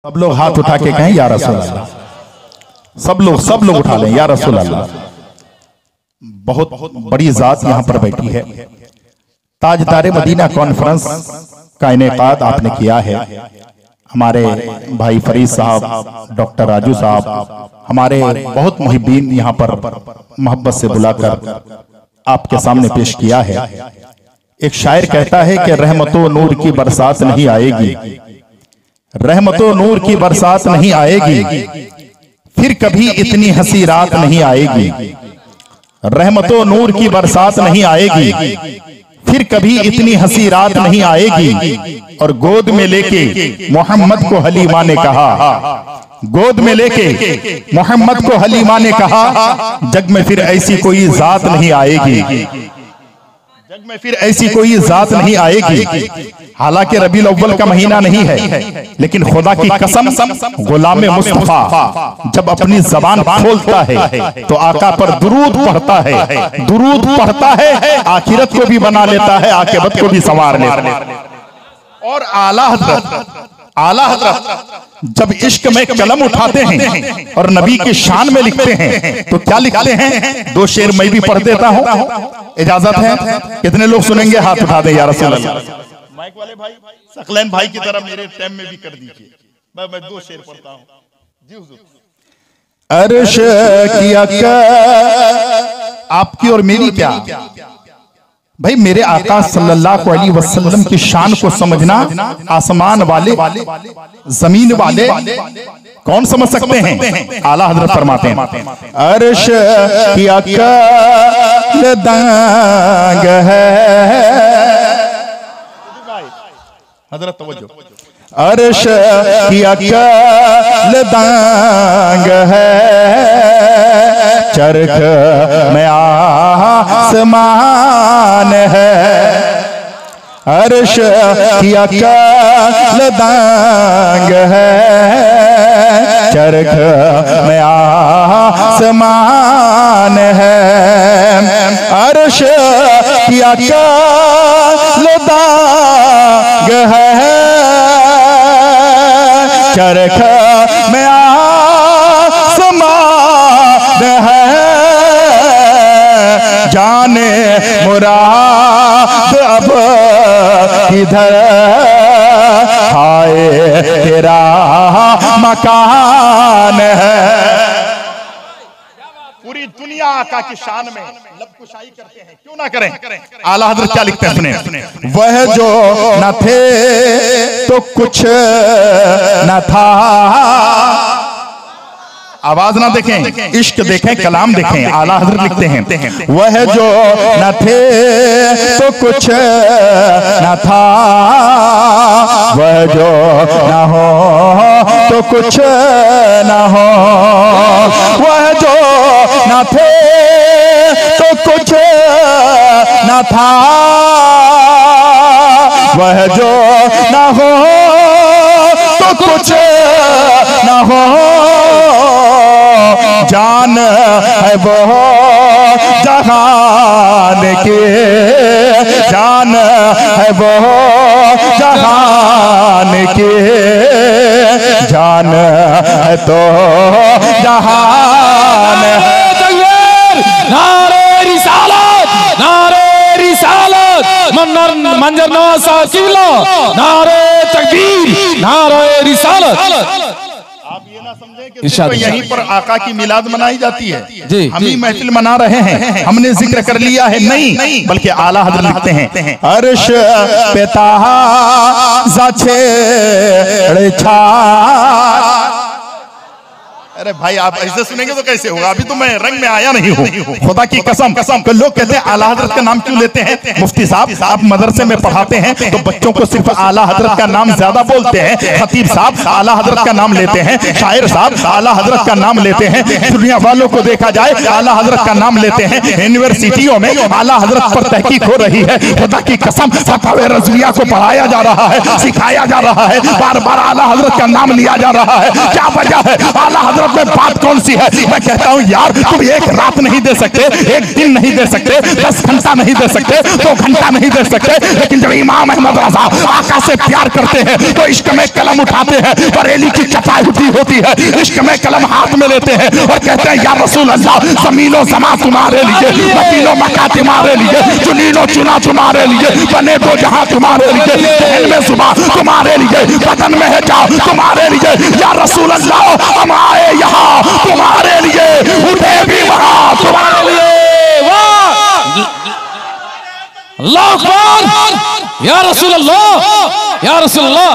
सब लोग हाथ उठा के कहें या रसूल अल्लाह। सब लोग उठा लें या रसूल अल्लाह। बहुत बड़ी जात यहाँ पर बैठी है। ताजदारे मदीना कॉन्फ्रेंस का इनेकाद आपने किया है। हमारे भाई फरीद साहब, डॉक्टर राजू साहब, हमारे बहुत मुहिब्बीन यहाँ पर मोहब्बत से बुलाकर आपके सामने पेश किया है। एक शायर कहता है कि रहमतो नूर की बरसात नहीं आएगी, रहमतो नूर की बरसात नहीं आएगी, फिर कभी इतनी हंसी रात नहीं आएगी। रहमतो नूर की बरसात नहीं आएगी, फिर कभी इतनी हंसी रात नहीं आएगी। और गोद में लेके मोहम्मद को हलीमा ने कहा, गोद में लेके मोहम्मद को हलीमा ने कहा, जग में फिर ऐसी कोई जात नहीं आएगी, जग में फिर ऐसी कोई जात नहीं आएगी। हालांकि रबीउल अव्वल का महीना नहीं है, लेकिन खुदा की कसम गुलाम मुस्तफा जब अपनी जबान खोलता है तो आका पर दुरूद पढ़ता है, दुरूद पढ़ता है, आखिरत को भी बना लेता है, आकिबत को भी संवार लेता है। और आला हज़रत जब इश्क में कलम उठाते हैं और नबी की शान में लिखते हैं तो क्या लिखते हैं? दो शेर मैं भी पढ़ देता हूँ, इजाजत है? कितने लोग सुनेंगे? हाथ उठा दे या रसूल अल्लाह। माइक वाले भाई, सकलैन भाई की तरह मेरे टाइम में भी कर दीजिए। मैं दो शेर पढ़ता हूँ जी हुजूर। अर्श की आपकी और मेरी क्या भाई, मेरे आका सल्लल्लाहु अलैहि वसल्लम की शान को समझना आसमान वाले जमीन वाले कौन समझ सकते हैं? आला हजरत फरमाते हैं, अर्श की अकल दांग है, हजरत तवज्जो, अर्श की अकल दांग है, चरख में आसमान है। अर्श की अकल दांग है, चरख में आसमान है। अर्श की अकल दांग है, चरख में आसमान है। जाने मुराद अब किधर, हाय तेरा मकान है। पूरी दुनिया आका की शान में लब कुशाई करते हैं, क्यों ना करें? आला हज़रत क्या लिखते हैं सुने, वह जो न थे तो कुछ न था। आवाज ना देखें, इश्क देखें, कलाम देखें। आला हज़रत लिखते हैं, वह जो न थे तो कुछ न था, वह जो न हो तो कुछ न हो, वह जो न थे तो कुछ न था, वह जो न हो तो कुछ न हो। जान है वो जहान के, जान है वो जहान के, जान है तो जहान है। नारे रिसालत, नारे रिसालत, मंजर नवाज साहब किबला, नारे तकबीर, नारे रिसालत। तो यहीं पर आका की मिलाद मनाई जाती है, हम ही महफिल मना रहे हैं, हमने जिक्र कर लिया है नहीं, बल्कि आला हज़रत लिखते हैं, अर्श पे ताज़ा छेड़छाड़। अरे भाई आप ऐसे सुनेंगे तो कैसे होगा? अभी तो मैं रंग में आया नहीं हूँ, खुदा की कसम। तो लोग कहते हैं आला हज़रत का नाम क्यों लेते हैं? मुफ्ती साहब आप मदरसे में पढ़ाते हैं तो बच्चों को सिर्फ आला हज़रत का नाम ज्यादा बोलते हैं। खतीब साहब आला हज़रत का नाम लेते हैं, शायर साहब आला हज़रत का नाम लेते हैं। दुनिया वालों को देखा जाए आला हज़रत का नाम लेते हैं। यूनिवर्सिटियों में आला हज़रत पर तहकीक हो रही है, खुदा की कसम फतवा रज़विया को पढ़ाया जा रहा है, सिखाया जा रहा है, बार बार आला हज़रत का नाम लिया जा रहा है। क्या वजह है? आला हज़रत हजरत में बात कौन सी है? मैं कहता हूं यार तुम एक रात नहीं दे सकते, एक दिन नहीं दे सकते, 10 घंटा नहीं दे सकते, 2 घंटा नहीं दे सकते, लेकिन जब इमाम अहमद रजा आका से प्यार करते हैं तो इश्क में कलम उठाते हैं, बरेली की चटाई होती है, इश्क में कलम हाथ में लेते हैं और कहते हैं या रसूल अल्लाह, जमीनो समा तुम्हारे लिए, मदीनो मक्का तुम्हारे लिए, जुनीनो चुना तुम्हारे लिए, बने दो जहां तुम्हारे लिए, दिल में सुबह तुम्हारे लिए, बदन में है जा तुम्हारे लिए, या रसूल अल्लाह हम आए यहाँ तुम्हारे लिए, उठे भी वहां तुम्हारे लिए। अल्लाह अकबर, या रसूल अल्लाह, या रसूल अल्लाह,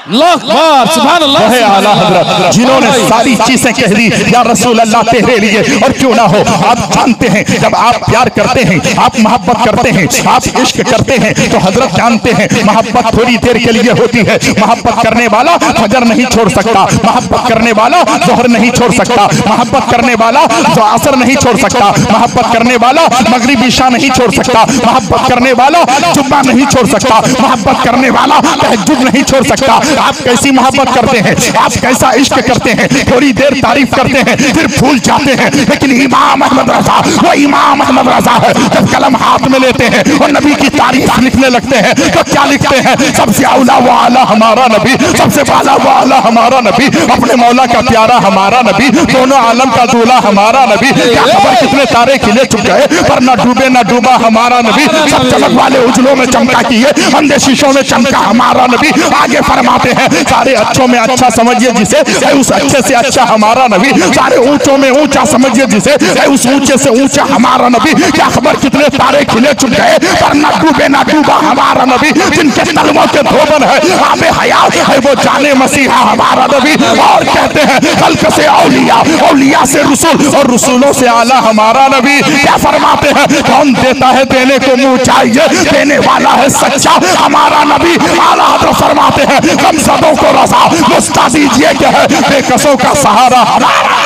अल्लाह अकबर, सुभान अल्लाह। वह आला हजरत जिन्होंने सारी चीजें कह दी या रसूल अल्लाह तेरे लिए, और क्यों ना हो। आप जानते हैं जब आप प्यार करते हैं, आप मोहब्बत करते हैं, आप इश्क करते हैं, तो हजरत जानते हैं मोहब्बत थोड़ी देर के लिए होती है। मोहब्बत करने वाला फजर नहीं छोड़ सकता, मोहब्बत करने वाला जोहर नहीं छोड़ सकता, मोहब्बत करने वाला जो असर नहीं छोड़ सकता, मोहब्बत करने वाला मगरिब इशा नहीं छोड़ सकता, मोहब्बत करने वाला जुम्मा नहीं छोड़ सकता, मोहब्बत करने वाला तहज्जुद नहीं छोड़ सकता। आप कैसी मोहब्बत करते हैं, आप कैसा इश्क करते हैं, थोड़ी देर तारीफ करते हैं फिर भूल जाते हैं। लेकिन इमाम अहमद रजा वो इमाम अहमद रजा है, जब कलम हाथ में लेते हैं और नबी की तारीफ लिखने लगते हैं तो क्या लिखते हैं? सबसे औला व आला हमारा नबी, सबसे बाला व आला हमारा नबी, अपने मौला का प्यारा हमारा नबी, दोनों आलम का दूल्हा हमारा नबी। क्या खबर कितने तारे खिले चुक गए पर न डूबे न डूबा हमारा नबी, सब चमक वाले उजलों में चमका किए, अंधे शीशों में चमका हमारा नबी। आगे फरमाते हैं सारे अच्छों में अच्छा समझिए जिसे, उस अच्छे से अच्छा हमारा नबी, सारे ऊंचों में ऊंचा समझिए जिसे, उस ऊंचे से ऊंचा हमारा नबी। क्या खबर कितने तारे खिले चुक गए पर न डूबे न डूबा हमारा नबी, जिनके तलवों के धोबन है आबे हयात है वो जाने मसीहा हमारा नबी। और कहते हैं खल्क से औलिया, औलिया से रसूल और रसूलों से आला हमारा नबी। क्या फरमाते हैं कौन देता है देने को मुंह चाहिए, देने वाला है सच्चा हमारा नबी। आला हजरत फरमाते हैं गमज़दों को रज़ा मुस्ता दीजिए क्या है, बेकसों का सहारा हमारा।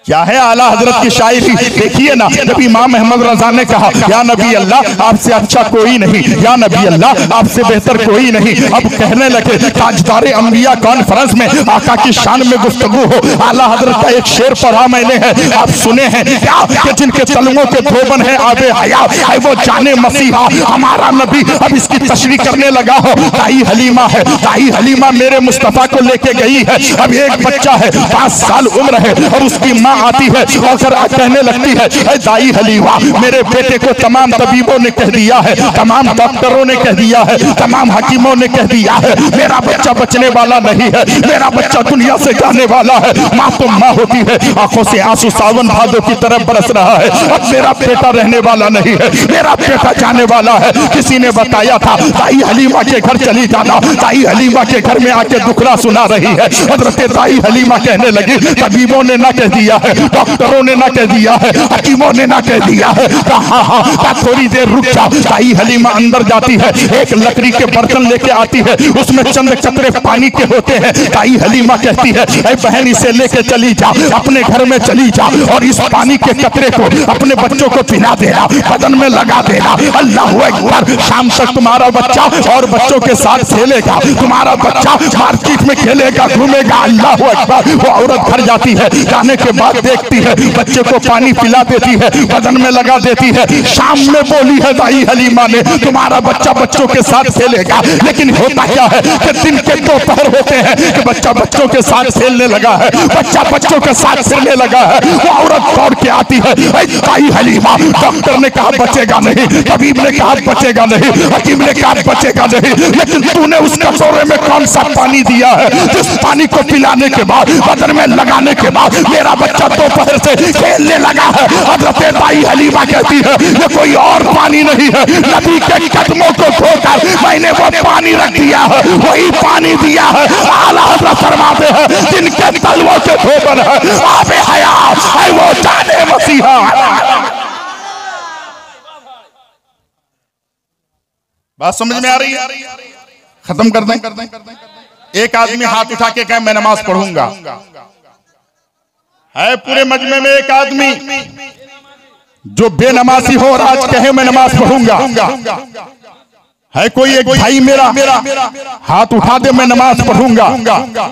क्या है आला हजरत की शायरी देखिए ना, जब इमाम अहमद रजा ने कहा या नबी अल्लाह आपसे अच्छा कोई नहीं, या नबी अल्लाह आपसे बेहतर कोई नहीं, अब कहने लगे ताजदारे अंबिया कॉन्फ्रेंस में आका की शान में गुफ्तगू हो। आला हजरत का एक शेर पढ़ा मैंने है, आप सुने हैं क्या कि जिनके तलवों के धोबन है आबे हया है वो जाने मसीहा हमारा नबी। अब इसकी तशरीह करने लगा हो, ताई हलीमा है, ताई हलीमा मेरे मुस्तफा को लेके गई है। अब एक बच्चा है 5 साल उम्र है और उसकी माँ आती है और फिर कहने लगती है दाई हलीमा मेरे बेटे को तमाम तबीबों ने कह दिया है, तमाम डॉक्टरों ने कह दिया है, तमाम हकीमों ने कह दिया है मेरा बच्चा बचने वाला नहीं है, मेरा बच्चा दुनिया से जाने वाला है। माँ तो माँ होती है, आंखों से आंसू सावन भादों की तरफ बरस रहा है। अब मेरा बेटा रहने वाला नहीं है, मेरा बेटा जाने वाला है। किसी ने बताया था दाई हलीमा के घर चली जाना, दाई हलीमा के घर में आके दुखड़ा सुना रही है। हजरत दाई हलीमा कहने लगी तबीबों ने ना कह दिया है, डॉक्टरों ने ना कह दिया है, हकीमों ने ना कह दिया है। हाँ हाँ थोड़ी देर रुक जा। दाई हलीमा अंदर जाती है, एक लकड़ी के बर्तन लेके आती है, उसमें चंद कतरे पानी के होते हैं। दाई हलीमा कहती है ऐ बहन इसे लेके चली जा, अपने घर में चली जा और इस पानी के कतरे को अपने बच्चों को पिला देना, बदन में लगा देना। अल्लाह अकबर, शाम तक तुम्हारा बच्चा और बच्चों के साथ खेलेगा, तुम्हारा बच्चा मार्केट में खेलेगा घूमेगा। अल्लाह अकबर। वो औरत घर जाती है, जाने के बाद देखती है बच्चे को पानी पिला देती है, बदन में लगा देती है। शाम में बोली है दाई हलीमा ने तुम्हारा बच्चा बच्चों के साथ खेलेगा, लेकिन होता क्या है कि दिन के दोपहर होते हैं कि बच्चा बच्चों के साथ खेलने लगा है, बच्चा बच्चों के साथ खेलने लगा है। वो औरत दौड़ के आती है दाई हलीमा डॉक्टर ने कहा बचेगा नहीं, तबीब ने कहा बचेगा नहीं, हकीम ने कहा बचेगा नहीं, लेकिन तूने उस कटोरे में कौन सा पानी दिया है जिस पानी को पिलाने के बाद बदन में लगाने के बाद मेरा बच्चा दोपहर से खेलने लगा है। हजरत दाई हलीमा कहती है ये कोई और पानी नहीं है, नबी के कदमों को धोकर मैंने वो पानी रख दिया है, वही पानी दिया है। आला हजरत फरमाते हैं जिनके तलवों के धोबन है आबे हयात है वो जाने मसीहा। बात समझ में आ रही है? खत्म कर दें। एक आदमी हाथ उठा के कहे मैं नमाज पढ़ूंगा, है पूरे मजमे में एक आदमी जो बेनमाजी हो और आज कहे मैं नमाज पढ़ूंगा। है कोई एक भाई मेरा हाथ उठा दे, मैं नमाज पढ़ूंगा।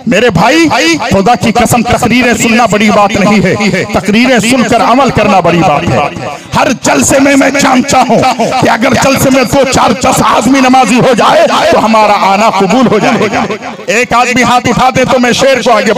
मेरे भाई खुदा की कसम, तकरीरें सुनना बड़ी बात नहीं है, तकरीरें सुनकर अमल करना बड़ी बात है। हर जलसे में मैं जानता हूं कि अगर जलसे में 2, 4, 10 आदमी नमाजी हो जाए तो हमारा आना कबूल हो जाएगा। एक आदमी हाथ उठा दे तो मैं शेर को आगे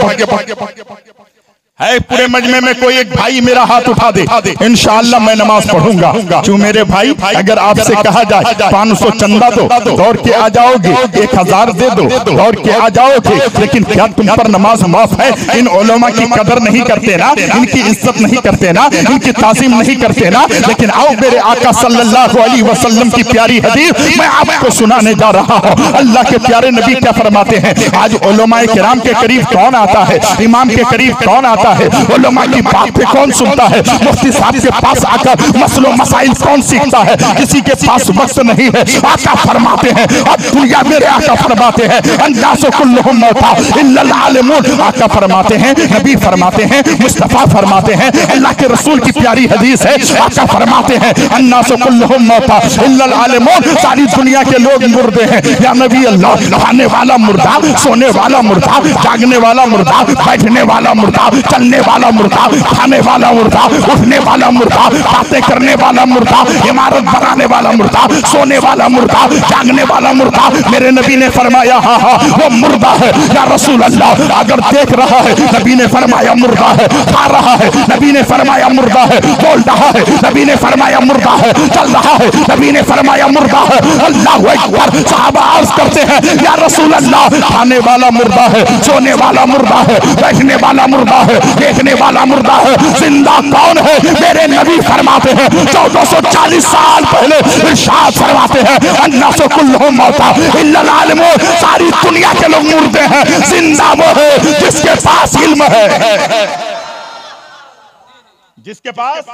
है। पूरे मजमे में कोई एक भाई मेरा हाथ उठा दे, इंशाअल्लाह मैं नमाज पढ़ूंगा। क्यों मेरे भाई, अगर आपसे कहा जाए 500 चंदा दो, दौड़ के आ जाओगे। 1000 दे दो, दौड़ के आ जाओगे। लेकिन क्या तुम पर नमाज माफ है? इन उलमा की कदर नहीं करते ना, इनकी इज्जत नहीं करते ना, इनकी ताज़ीम नहीं करते ना। लेकिन आओ मेरे आका सल्लल्लाहु अलैहि वसल्लम की प्यारी हदीस मैं आपको सुनाने जा रहा हूँ। अल्लाह के प्यारे नबी क्या फरमाते हैं? आज उलमाए किराम के करीब कौन आता है? इमाम के करीब कौन आता है? उलमा की बातें कौन सुनता है? मुफ्ती साहब के पास आकर मसलो मसाइल कौन सीखता है? किसी के पास वक्त नहीं है। आका फरमाते हैं, अब दुनिया मेरे आका फरमाते हैं, अन्नासु कुल्लुहुम मौता इल्लल आलिमून। आका फरमाते हैं, नबी फरमाते हैं, मुस्तफा फरमाते हैं, अल्लाह के रसूल की प्यारी हदीस है। आका फरमाते हैं, अन्नासु कुल्लुहुम मौता इल्लल आलिमून। सारी दुनिया के लोग मुर्दे हैं या नबी अल्लाह। खाने वाला मुर्दा, सोने वाला मुर्दा, जागने वाला मुर्दा, बैठने वाला मुर्दा, चलने वाला मुर्दा, खाने वाला मुर्दा, उठने वाला मुर्दा, बातें करने वाला मुर्दा, इमारत बनाने वाला मुर्दा, सोने वाला मुर्दा, जागने वाला मुर्दा। मेरे नबी ने फरमाया हाँ हाँ वो मुर्दा है या रसूल अल्लाह। अगर देख रहा है, नबी ने फरमाया मुर्दा है। खा रहा है, नबी ने फरमाया मुर्दा है। बोल रहा है, नबी ने फरमाया मुर्दा है। चल रहा है, नबी ने फरमाया मुर्दा है। अल्लाहु अकबर। सहाबा अर्ज करते हैं या रसूल अल्लाह, खाने वाला मुर्दा है, सोने वाला मुर्दा है, बैठने वाला मुर्दा है, देखने वाला मुर्दा है, जिंदा कौन है? मेरे नबी फरमाते हैं 1440 साल पहले इरशाद फरमाते हैं, अन्नासु कुल्लुहुम मौता इल्लल आलिमून। सारी दुनिया के लोग मुर्दे हैं, जिंदा वो है जिसके पास इल्म है। जिसके पास,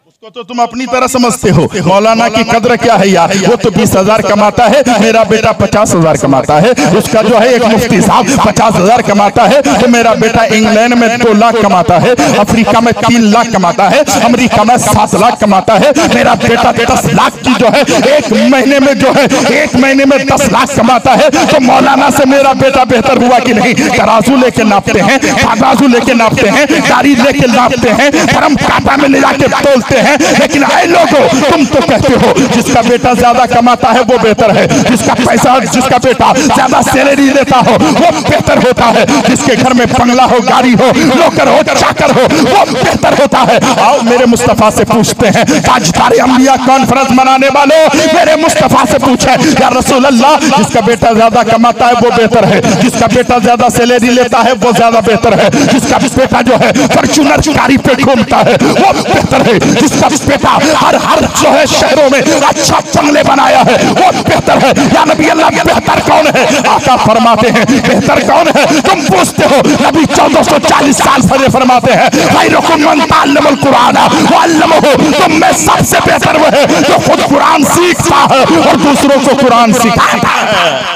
उसको तो तुम अपनी तरह समझते हो। मौलाना की कदर क्या है यार? वो तो 20,000 कमाता है, मेरा बेटा 50,000 कमाता है। उसका जो है एक मुफ्ती साहब 50,000 कमाता है, तो मेरा बेटा इंग्लैंड में 2 लाख कमाता है, अफ्रीका में 3 लाख कमाता है, अमेरिका में 7 लाख कमाता है। मेरा बेटा 10 लाख की जो है एक महीने में जो है 1 महीने में 10 लाख कमाता है। तो मौलाना से मेरा बेटा बेहतर हुआ कि नहीं? तराजू लेके नापते हैं, तराजू लेके नापते हैं, गाड़ी लेके नापते हैं, धर्म कांटा में ले जाके तोलते हैं। लेकिन आए लोगों, तुम तो कहते हो जिसका बेटा ज्यादा कमाता है वो बेहतर है, जिसका पैसा, जिसका बेटा ज्यादा सैलरी लेता हो वो बेहतर होता है, जिसके घर में बंगला हो, गाड़ी हो, नौकर हो, चाकर हो वो बेहतर होता है। आओ मेरे मुस्तफा से पूछते हैं, ताजदारे अंबिया कॉन्फ्रेंस मनाने वालों, मेरे मुस्तफा से पूछे या रसूल अल्लाह, जिसका बेटा ज्यादा कमाता है वो बेहतर है, जिसका बेटा ज्यादा सैलरी लेता है वो ज्यादा बेहतर है, जिसका बेटा जो है फॉर्च्यूनर गाड़ी पे घूमता है वो बेहतर है, जिसका बेटा हर जो है शहरों में अच्छा बंगले बनाया है वो बेहतर है। या नबी अल्लाह, बेहतर कौन है? आका फरमाते हैं बेहतर कौन है? तुम पूछते हो, नबी 1440 साल पहले फरमाते हैं खैरुकुम मन तअल्लमल कुरान व अल्लमहु। तुम में सबसे बेहतर वो है जो खुद कुरान सीखता है और दूसरों को कुरान सिखाता है।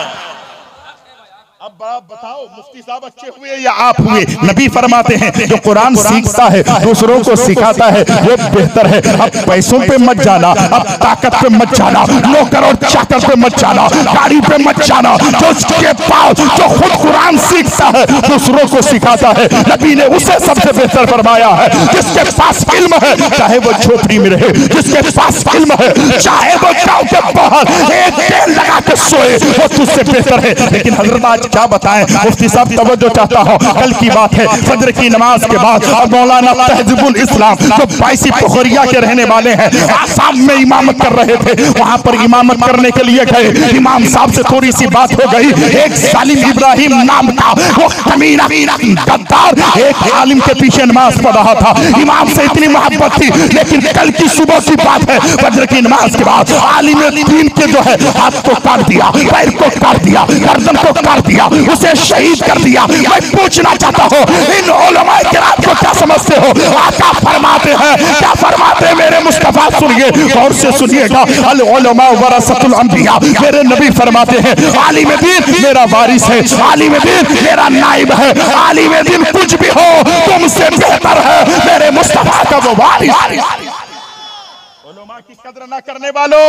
अब आप बताओ, मुफ्ती साहब अच्छे हुए या आप हुए? नबी फरमाते हैं जो कुरान सीखता है, दूसरों को सिखाता है वो बेहतर है। अब पैसों पे मत जाना, अब ताकत पे मत जाना, नौकर और चाकर पे मत जाना, गाड़ी पे मत जाना। जो पास जो खुद कुरान सीखता है, दूसरों को सिखाता है, नबी ने उसे सबसे बेहतर फरमाया है। जिसके पास इल्म है, चाहे वो झोपड़ी में रहे, जिसके पास इल्म है चाहे वो गांव के बाहर एक तेल लगा के सोए, वो तुझसे बेहतर है। लेकिन हजरत आज क्या बताएं? मुफ्ती साहब तवज्जो चाहता हूं, कल की बात है, फजर की नमाज के बाद मौलाना तहजीबुल इस्लाम जो 22 पोखरिया के रहने वाले हैं, आसाम में इमामत कर रहे थे। वहां पर इमामत करने के लिए गए, इमाम साहब से थोड़ी सी बात हो गई। एक सालिम इब्राहिम नाम का वो कमीना गद्दार एक आलिम के पीछे नमाज पढ़ रहा था। इमाम से इतनी मोहब्बत थी, लेकिन कल की सुबह की बात है, फजर की नमाज के बाद आलिम दीन के जो है हाथ को काट दिया, पैर को काट दिया, गर्दन को काट दिया, उसे शहीद कर दिया। मैं पूछना चाहता हूँ, इन उलमाए किराम को क्या समझते हो? आका फरमाते हैं, क्या फरमाते हैं मेरे मुस्तफा? सुनिए, गौर से सुनिएगा। अल उलमा वरसतुल अंबिया, मेरे नबी फरमाते हैं आलिम दीन मेरा वारिस है, आलिम दीन मेरा नाइब है, आलिम दीन कुछ भी हो तुमसे बेहतर है, मेरे मुस्तफा का वो वारिस। उलमा की कदर न करने वालों,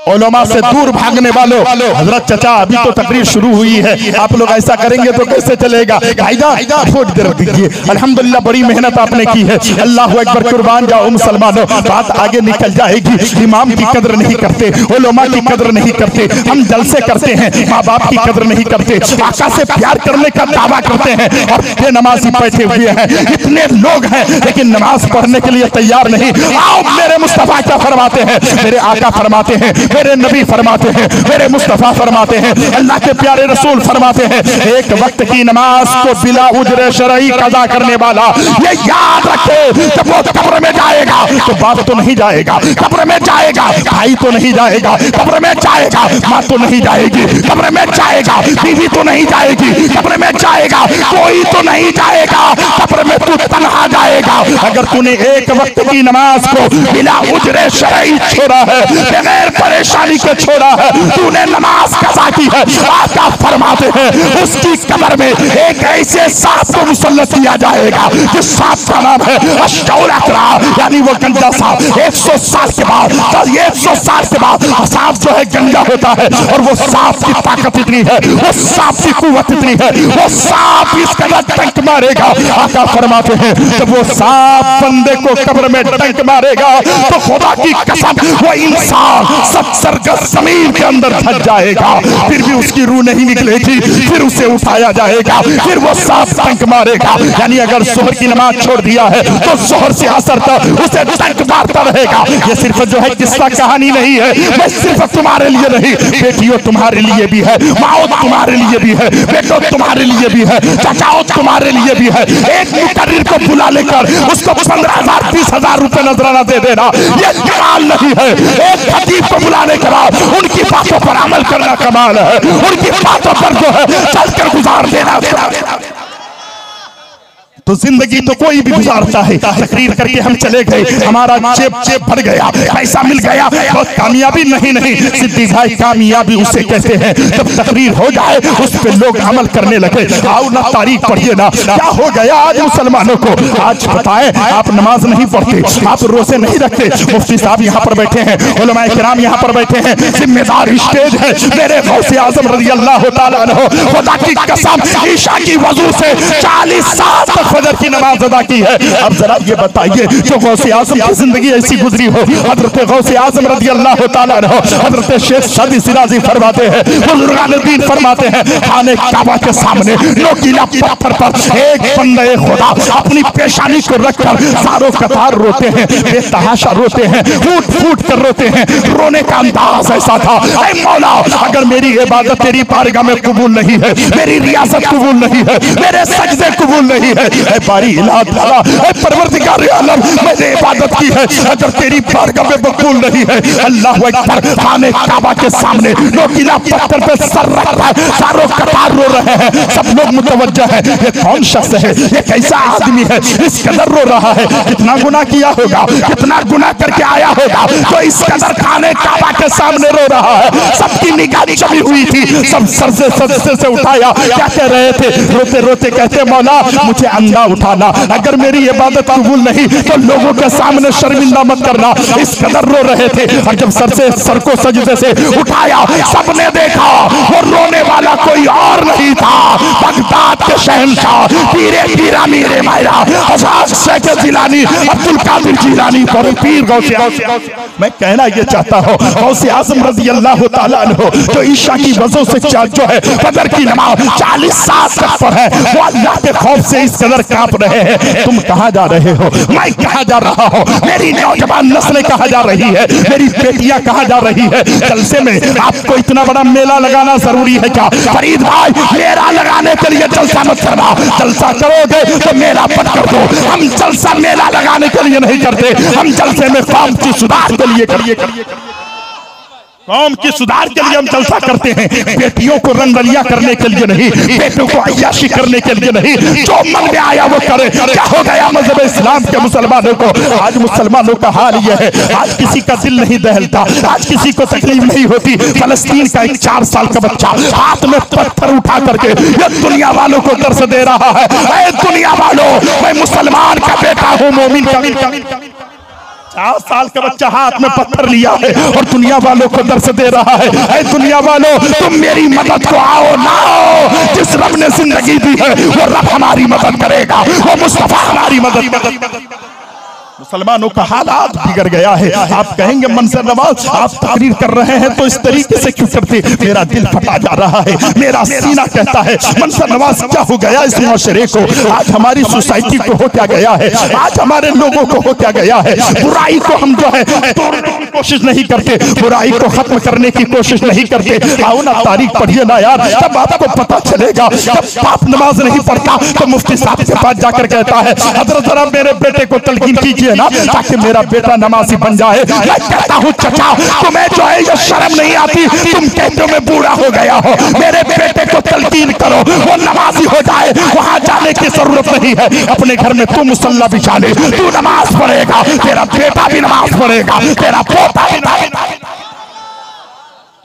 उलमा से दूर भागने वालों, हजरत चचा अभी तो तकरीर शुरू हुई है, आप लोग ऐसा करेंगे तो कैसे चलेगा? भाईजान थोड़ी देर दीजिए, अल्हम्दुलिल्लाह बड़ी मेहनत आपने की है, अल्लाह अकबर, कुर्बान जाओ मुसलमानों, बात आगे निकल जाएगी। इमाम की कदर नहीं करते, उलमा की कदर नहीं करते, हम जलसे करते हैं, माँ बाप की कदर नहीं करते, आका से प्यार करने का दावा करते हैं और बेनमाजी बैठे हुए हैं। इतने लोग हैं लेकिन नमाज पढ़ने के लिए तैयार नहीं। आओ, मेरे मुस्तफा क्या फरमाते हैं, मेरे आका फरमाते हैं, मेरे नबी फरमाते हैं, मेरे मुस्तफा फरमाते हैं, अल्लाह के प्यारे रसूल फरमाते हैं, एक वक्त की नमाज को बिला उजरे शरई कज़ा करने वाला, ये याद रखे, जब वो कब्र में जाएगा तो बाप तो नहीं जाएगा, कब्र में जाएगा भाई तो नहीं जाएगा, कब्र में जाएगा माँ तो नहीं जाएगी, कब्र में जाएगा बीवी तो नहीं जाएगी, कब्र में जाएगा कोई तो नहीं जाएगा, कब्र में तू तन्हा जाएगा। अगर तूने एक वक्त की नमाज को बिला उजरे शरई छोड़ा है, बगैर परेशानी के छोड़ा है, तूने नमाज कज़ा की है, आका फरमाते हैं उसकी कब्र में एक ऐसे सांप को मुसल्लत किया जाएगा जिस सांप का नाम है अश्शौल अकरा, यानी वो गंजा सांप। 100 साल के बाद, 100 साल के बाद सांप जो है गंजा होता है और वो सांप की ताकत इतनी है, वो सांप की कुव्वत इतनी है, वो सांप इस कदर डंक मारेगा। आका फरमाते हैं जब वो सांप बंदे को कब्र में डंक मारेगा तो खुदा की कसम वो इंसान 70 गज जमीन के अंदर धस जाएगा, फिर भी उसकी रूह नहीं निकलेगी, फिर उसे उठाया जाएगा, फिर वो सांप डंक मारेगा। यानी अगर जोहर की नमाज छोड़ दिया है तो जोहर से असर तक उसे डंक मारता रहेगा। ये सिर्फ जो है किस्सा कहानी नहीं है, मैं सिर्फ तुम्हारे लिए नहीं, बेटियों तुम्हारे लिए भी है, माओ तुम्हारे लिए भी है, बेटो तुम्हारे लिए भी है, चाचाओ तुम्हारे लिए भी है। एक मुकर्रिर को बुला लेकर उसको 15,000 20,000 रुपए नजराना दे देना ये कमाल नहीं है। एक खतीब को बुलाने के बाद उनकी बातों पर अमल करना कमाल है, उनकी बातों पर जो है चलकर गुजार देना। तो जिंदगी तो कोई भी गुजारता है, तकरीर करके हम चले गए, हमारा जेब भर गया, पैसा मिल गया, बहुत कामयाबी नहीं सिद्धी भाई, कामयाबी उसे कहते हैं जब तकरीर हो जाए उस पे लोग अमल करने लगे। आओ ना तारीख पढ़िए ना, क्या हो गया आज मुसलमानों को। आज बताएं, आप नमाज नहीं पढ़ते, आप रोजे नहीं रखते, मुफ्ती साहब यहाँ पर बैठे हैं, उलमाए किराम यहाँ पर बैठे हैं, जिम्मेदार स्टेज है, मेरे गौसे आजम रज़ी अल्लाह तआला अन्हु खुदा की कसम ईशा की वजू से 40 साल तक फजर की नमाज अदा की है। अब जरा ये बताइए जो गौसे आजम की जिंदगी ऐसी गुजरी हो, हजरत गौसे आजम रज़ी अल्लाह तआला अन्हु, हजरत शेख सादी सिराजी फरमाते हैं, बुजुर्गान दीन फरमाते हैं, खाने काबा के सामने नोकीला पत्थर पर एक बंदे खुदा अपनी पेशानी को रखकर सारों कतार रोते हैं, बेतहाशा रोते हैं, फूट फूट कर रोते हैं। रोने का अंदाज ऐसा था, ऐ मौला अगर मेरी इबादत तेरी बारगाह में कबूल नहीं है, मेरी रियासत कबूल नहीं है, मेरे सजदे कबूल नहीं है, ऐ बारी इलाह ताला, ऐ परवरदिगार आलम मैंने इबादत की है, अगर तेरी बारगाह में कबूल नहीं है, अल्लाह अकबर, खाने काबा के सामने नोकीला पत्थर पे सर रखता है, सारों कतार रो रहे हैं, सब लोग मुतवज्जा है, ये कौन शख्स है, ये कैसा आदमी है, इस कदर रो रहा है, कितना गुनाह किया होगा, कितना गुनाह करके आया होगा तो इस कदर खाने काबा के सामने रो रहा है। सबकी निगाह चली हुई थी, सब सर से सजदे से उठाया, क्या कह रहे थे, रोते रोते कहते मौला मुझे अंधा उठाना, अगर मेरी इबादत कबूल नहीं तो लोगों के सामने शर्मिंदा मत करना। इस कदर रो रहे थे और जब सर को सजदे से उठाया सबने देखा वो रोने वाला कोई और नहीं था, बगदाद के शहंशाह पीरे पीरा मीरे मायरा हज़रत शेख जिलानी अब्दुल कादिर जिलानी पर पीर गौसे। मैं कहना ये चाहता हूँ गौसे आज़म रज़ी अल्लाह तआला अन्हु जो ईशा की वजह से जो है फजर की नमाज 40 साल तक पढ़े, वो अल्लाह के खौफ से इस कदर कांप रहे हैं। तुम कहाँ जा रहे हो, मैं कहाँ जा रहा हूँ, मेरी नौजवान नस्लें कहाँ जा रही है, मेरी बेटियां कहाँ जा रही है। जलसे में आपको इतना बड़ा मेला लगाना जरूरी है क्या? फरीद भाई मेला लगाने के लिए जलसा मत करना, जलसा करोगे तो मेला मत कर दो। हम जलसा मेला लगाने के लिए नहीं करते, हम जलसे में कौम की सुधार के लिए करिए कौम की सुधार के लिए हम जलसा करते हैं, बेटियों को रंगलिया करने के लिए नहीं, बेटों को अय्याशी करने के लिए नहीं, जो मन में आया वो करे। क्या हो गया मजहब इस्लाम के मुसलमानों को? आज मुसलमानों का हाल यह है, आज किसी का दिल नहीं दहलता, आज किसी को तकलीफ नहीं होती। फलस्तीन का एक 4 साल का बच्चा हाथ में पत्थर उठा करके ये दुनिया वालों को दर्द दे रहा है, ऐ दुनिया वालों मैं मुसलमान का बेटा हूँ, मोमिन का 50 साल का बच्चा हाथ में पत्थर लिया है और दुनिया वालों को दर्द दे रहा है, ऐ दुनिया वालों तुम मेरी मदद को आओ ना आओ, जिस रब ने जिंदगी दी है वो रब हमारी मदद करेगा, वो मुस्तफा हमारी मदद करेगा। मुसलमानों का हालात बिगड़ गया है। आप कहेंगे मंजर नवाज आप तकरीर कर रहे हैं तो इस तरीके से क्यों करते? मेरा दिल फटा जा रहा है, मेरा सीना कहता है मंजर नवाज क्या हो गया इस मुआशरे को, आज हमारी सोसाइटी को हो क्या गया है, आज हमारे लोगों को हो क्या गया है। बुराई को हम जो है तोड़ने की कोशिश नहीं करते, बुराई को खत्म करने की कोशिश नहीं करते। आओ ना तारीख पढ़िए ना यार, तब आपको पता चलेगा। जब बाप नमाज नहीं पढ़ता तो मुफ्ती साहब के पास जाकर कहता है हजरत जरा मेरे बेटे को तलकीन कीजिए ना ताकि मेरा बेटा नमाजी बन जाए। मैं कहता हूँ चचा तुम्हें जो है ये शर्म नहीं आती, तुम कहते हो मैं बूढ़ा हो गया हो, मेरे बेटे को तलकीन करो वो नमाजी हो जाए, वहां जाने की जरूरत नहीं है। अपने घर में तू मुसल्ला बिछा ले, तू नमाज पढ़ेगा, तेरा बेटा भी नमाज पढ़ेगा, तेरा पोता भी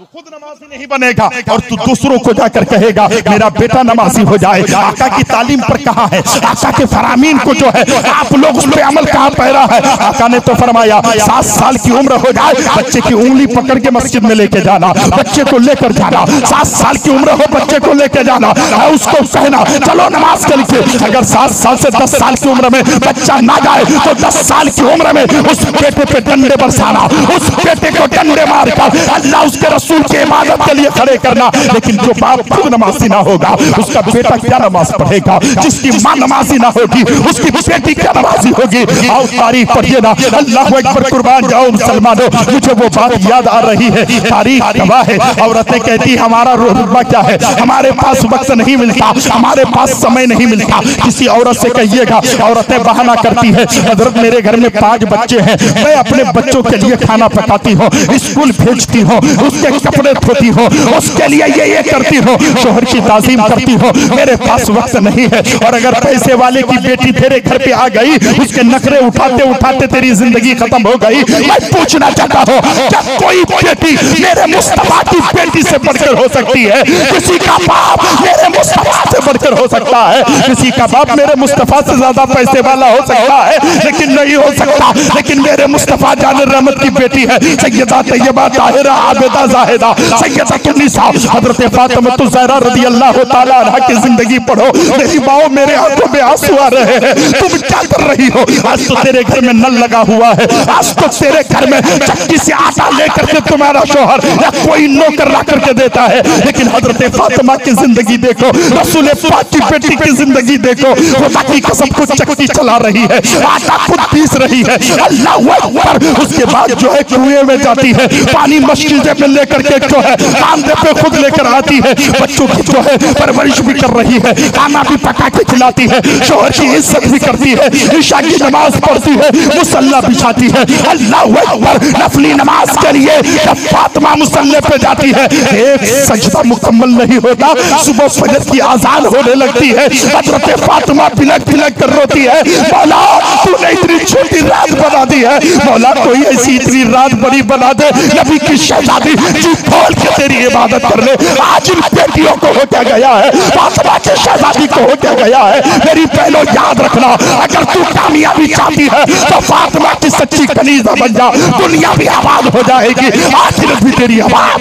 खुद नमाजी नहीं बनेगा और तू दूसरों को जाकर कहेगा मेरा बेटा नमाजी हो जाए। आका की तालीम पर कहाँ है, आका के फरामीन को जो है आप लोग उस पे अमल कहाँ पैरा है। आका ने तो फरमाया 7 साल की उम्र हो जाए बच्चे की उंगली पकड़ के मस्जिद में लेके जाना, बच्चे को लेकर जाना। 7 साल की उम्र हो बच्चे को लेकर जाना और उसको कहना चलो नमाज के लिए। अगर 7 साल से 10 साल की उम्र में बच्चा ना जाए तो 10 साल की उम्र में उस बेटे पे डंडे बरसाना, उस बेटे को डंडे मारकर अल्लाह उसके रसूल की इबादत के लिए खड़े करना। लेकिन जो बाप खुद नमाजी ना होगा उसका बेटा क्या नमाज पढ़ेगा, जिसकी माँ नमाजी ना होगी उसकी बेटी क्या नमाजी होगी। आओ तारीख पढ़िए ना, अल्लाह अकबर कुर्बान जाओ मुसलमानों। मुझे वो बात याद आ रही है, तारीख गवाह है। औरतें कहती हमारा रुतबा क्या है, हमारे पास वक्त नहीं मिलता, हमारे पास समय नहीं मिलता। किसी औरत से कहिएगा, औरतें बहाना करती है हजरत मेरे घर में 5 बच्चे हैं, मैं अपने बच्चों के लिए खाना पकाती हूँ, स्कूल भेजती हूँ, उसके कपड़े धोती हो, उसके लिए ये करती हो, शोहर की ताजीम करती हो, मेरे पास वक्त नहीं है। और अगर पैसे वाले की बेटी तेरे घर पे आ गई, उसके नखरे उठाते उठाते तेरी जिंदगी खत्म हो गई। मैं पूछना चाहता हूँ क्या कोई बेटी मेरे मुस्तफा की बेटी से बढ़कर हो सकती है? किसी का बाप मेरे मुस्तफा से बढ़कर हो सकता है, किसी का बाप मेरे मुस्तफा से ज्यादा पैसे वाला हो सकता है, लेकिन नहीं हो सकता। लेकिन मेरे मुस्तफा जान रहमत की बेटी है सैयदा तैयबा ताहिरा आबिदा जाहिदा सैयदतुन्निसा हजरत फातिमा ज़हरा रज़ी अल्लाह ताला अन्हा की जिंदगी पढ़ो। मेरी माओ मेरे आंखों में आंसू आ रहे हैं, तुम क्या कर रही हो? आज तो तेरे घर में नल लगा हुआ है, आज तो तेरे घर में चक्की से आटा लेकर के तुम्हारा शोहर या कोई नौकर ला करके देता है। लेकिन हजरत फातिमा की जिंदगी देखो, रसूल पाक की बेटी की जिंदगी देखो, खुदा की कसम खुद चक्की चला रही है, आटा खुद पीस रही है, अल्लाह अकबर। उसके बाद जो है कुएं में जाती है, पानी मस्जिद में लेकर के जो है कांधे पे खुद लेकर आती है, बच्चों की जो है परवरिश भी कर रही है, खाना भी पका के खिलाती है, शोहर की इज्जत भी करती है, ईशा की नमाज पढ़ती है, मुसल्ला बिछाती है। अल्लाह अकबर। नफली नमाज के लिए जब फातिमा मुसल्ले पे जाती है, एक सजदा मुकम्मल नहीं होता, सुबह फजर की आजान होने लगती है, हजरत फातिमा बिलक बिलक कर रोती है, मौला तूने इतनी छोटी रात बना दी है, मौला कोई ऐसी इतनी रात बड़ी बना दे नबी की शहजादी जी खोल के तेरी इबादत कर ले। आज इन बेटियों को हो क्या गया है, फातिमा की शहजादी को हो क्या गया है। मेरी बहनों याद रखना, अगर तू कामयाबी चाहती है तो फातिमा की सच्ची कनीज़ा बन जा, दुनिया भी आबाद हो जाएगी, आखिरत भी तेरी आबाद।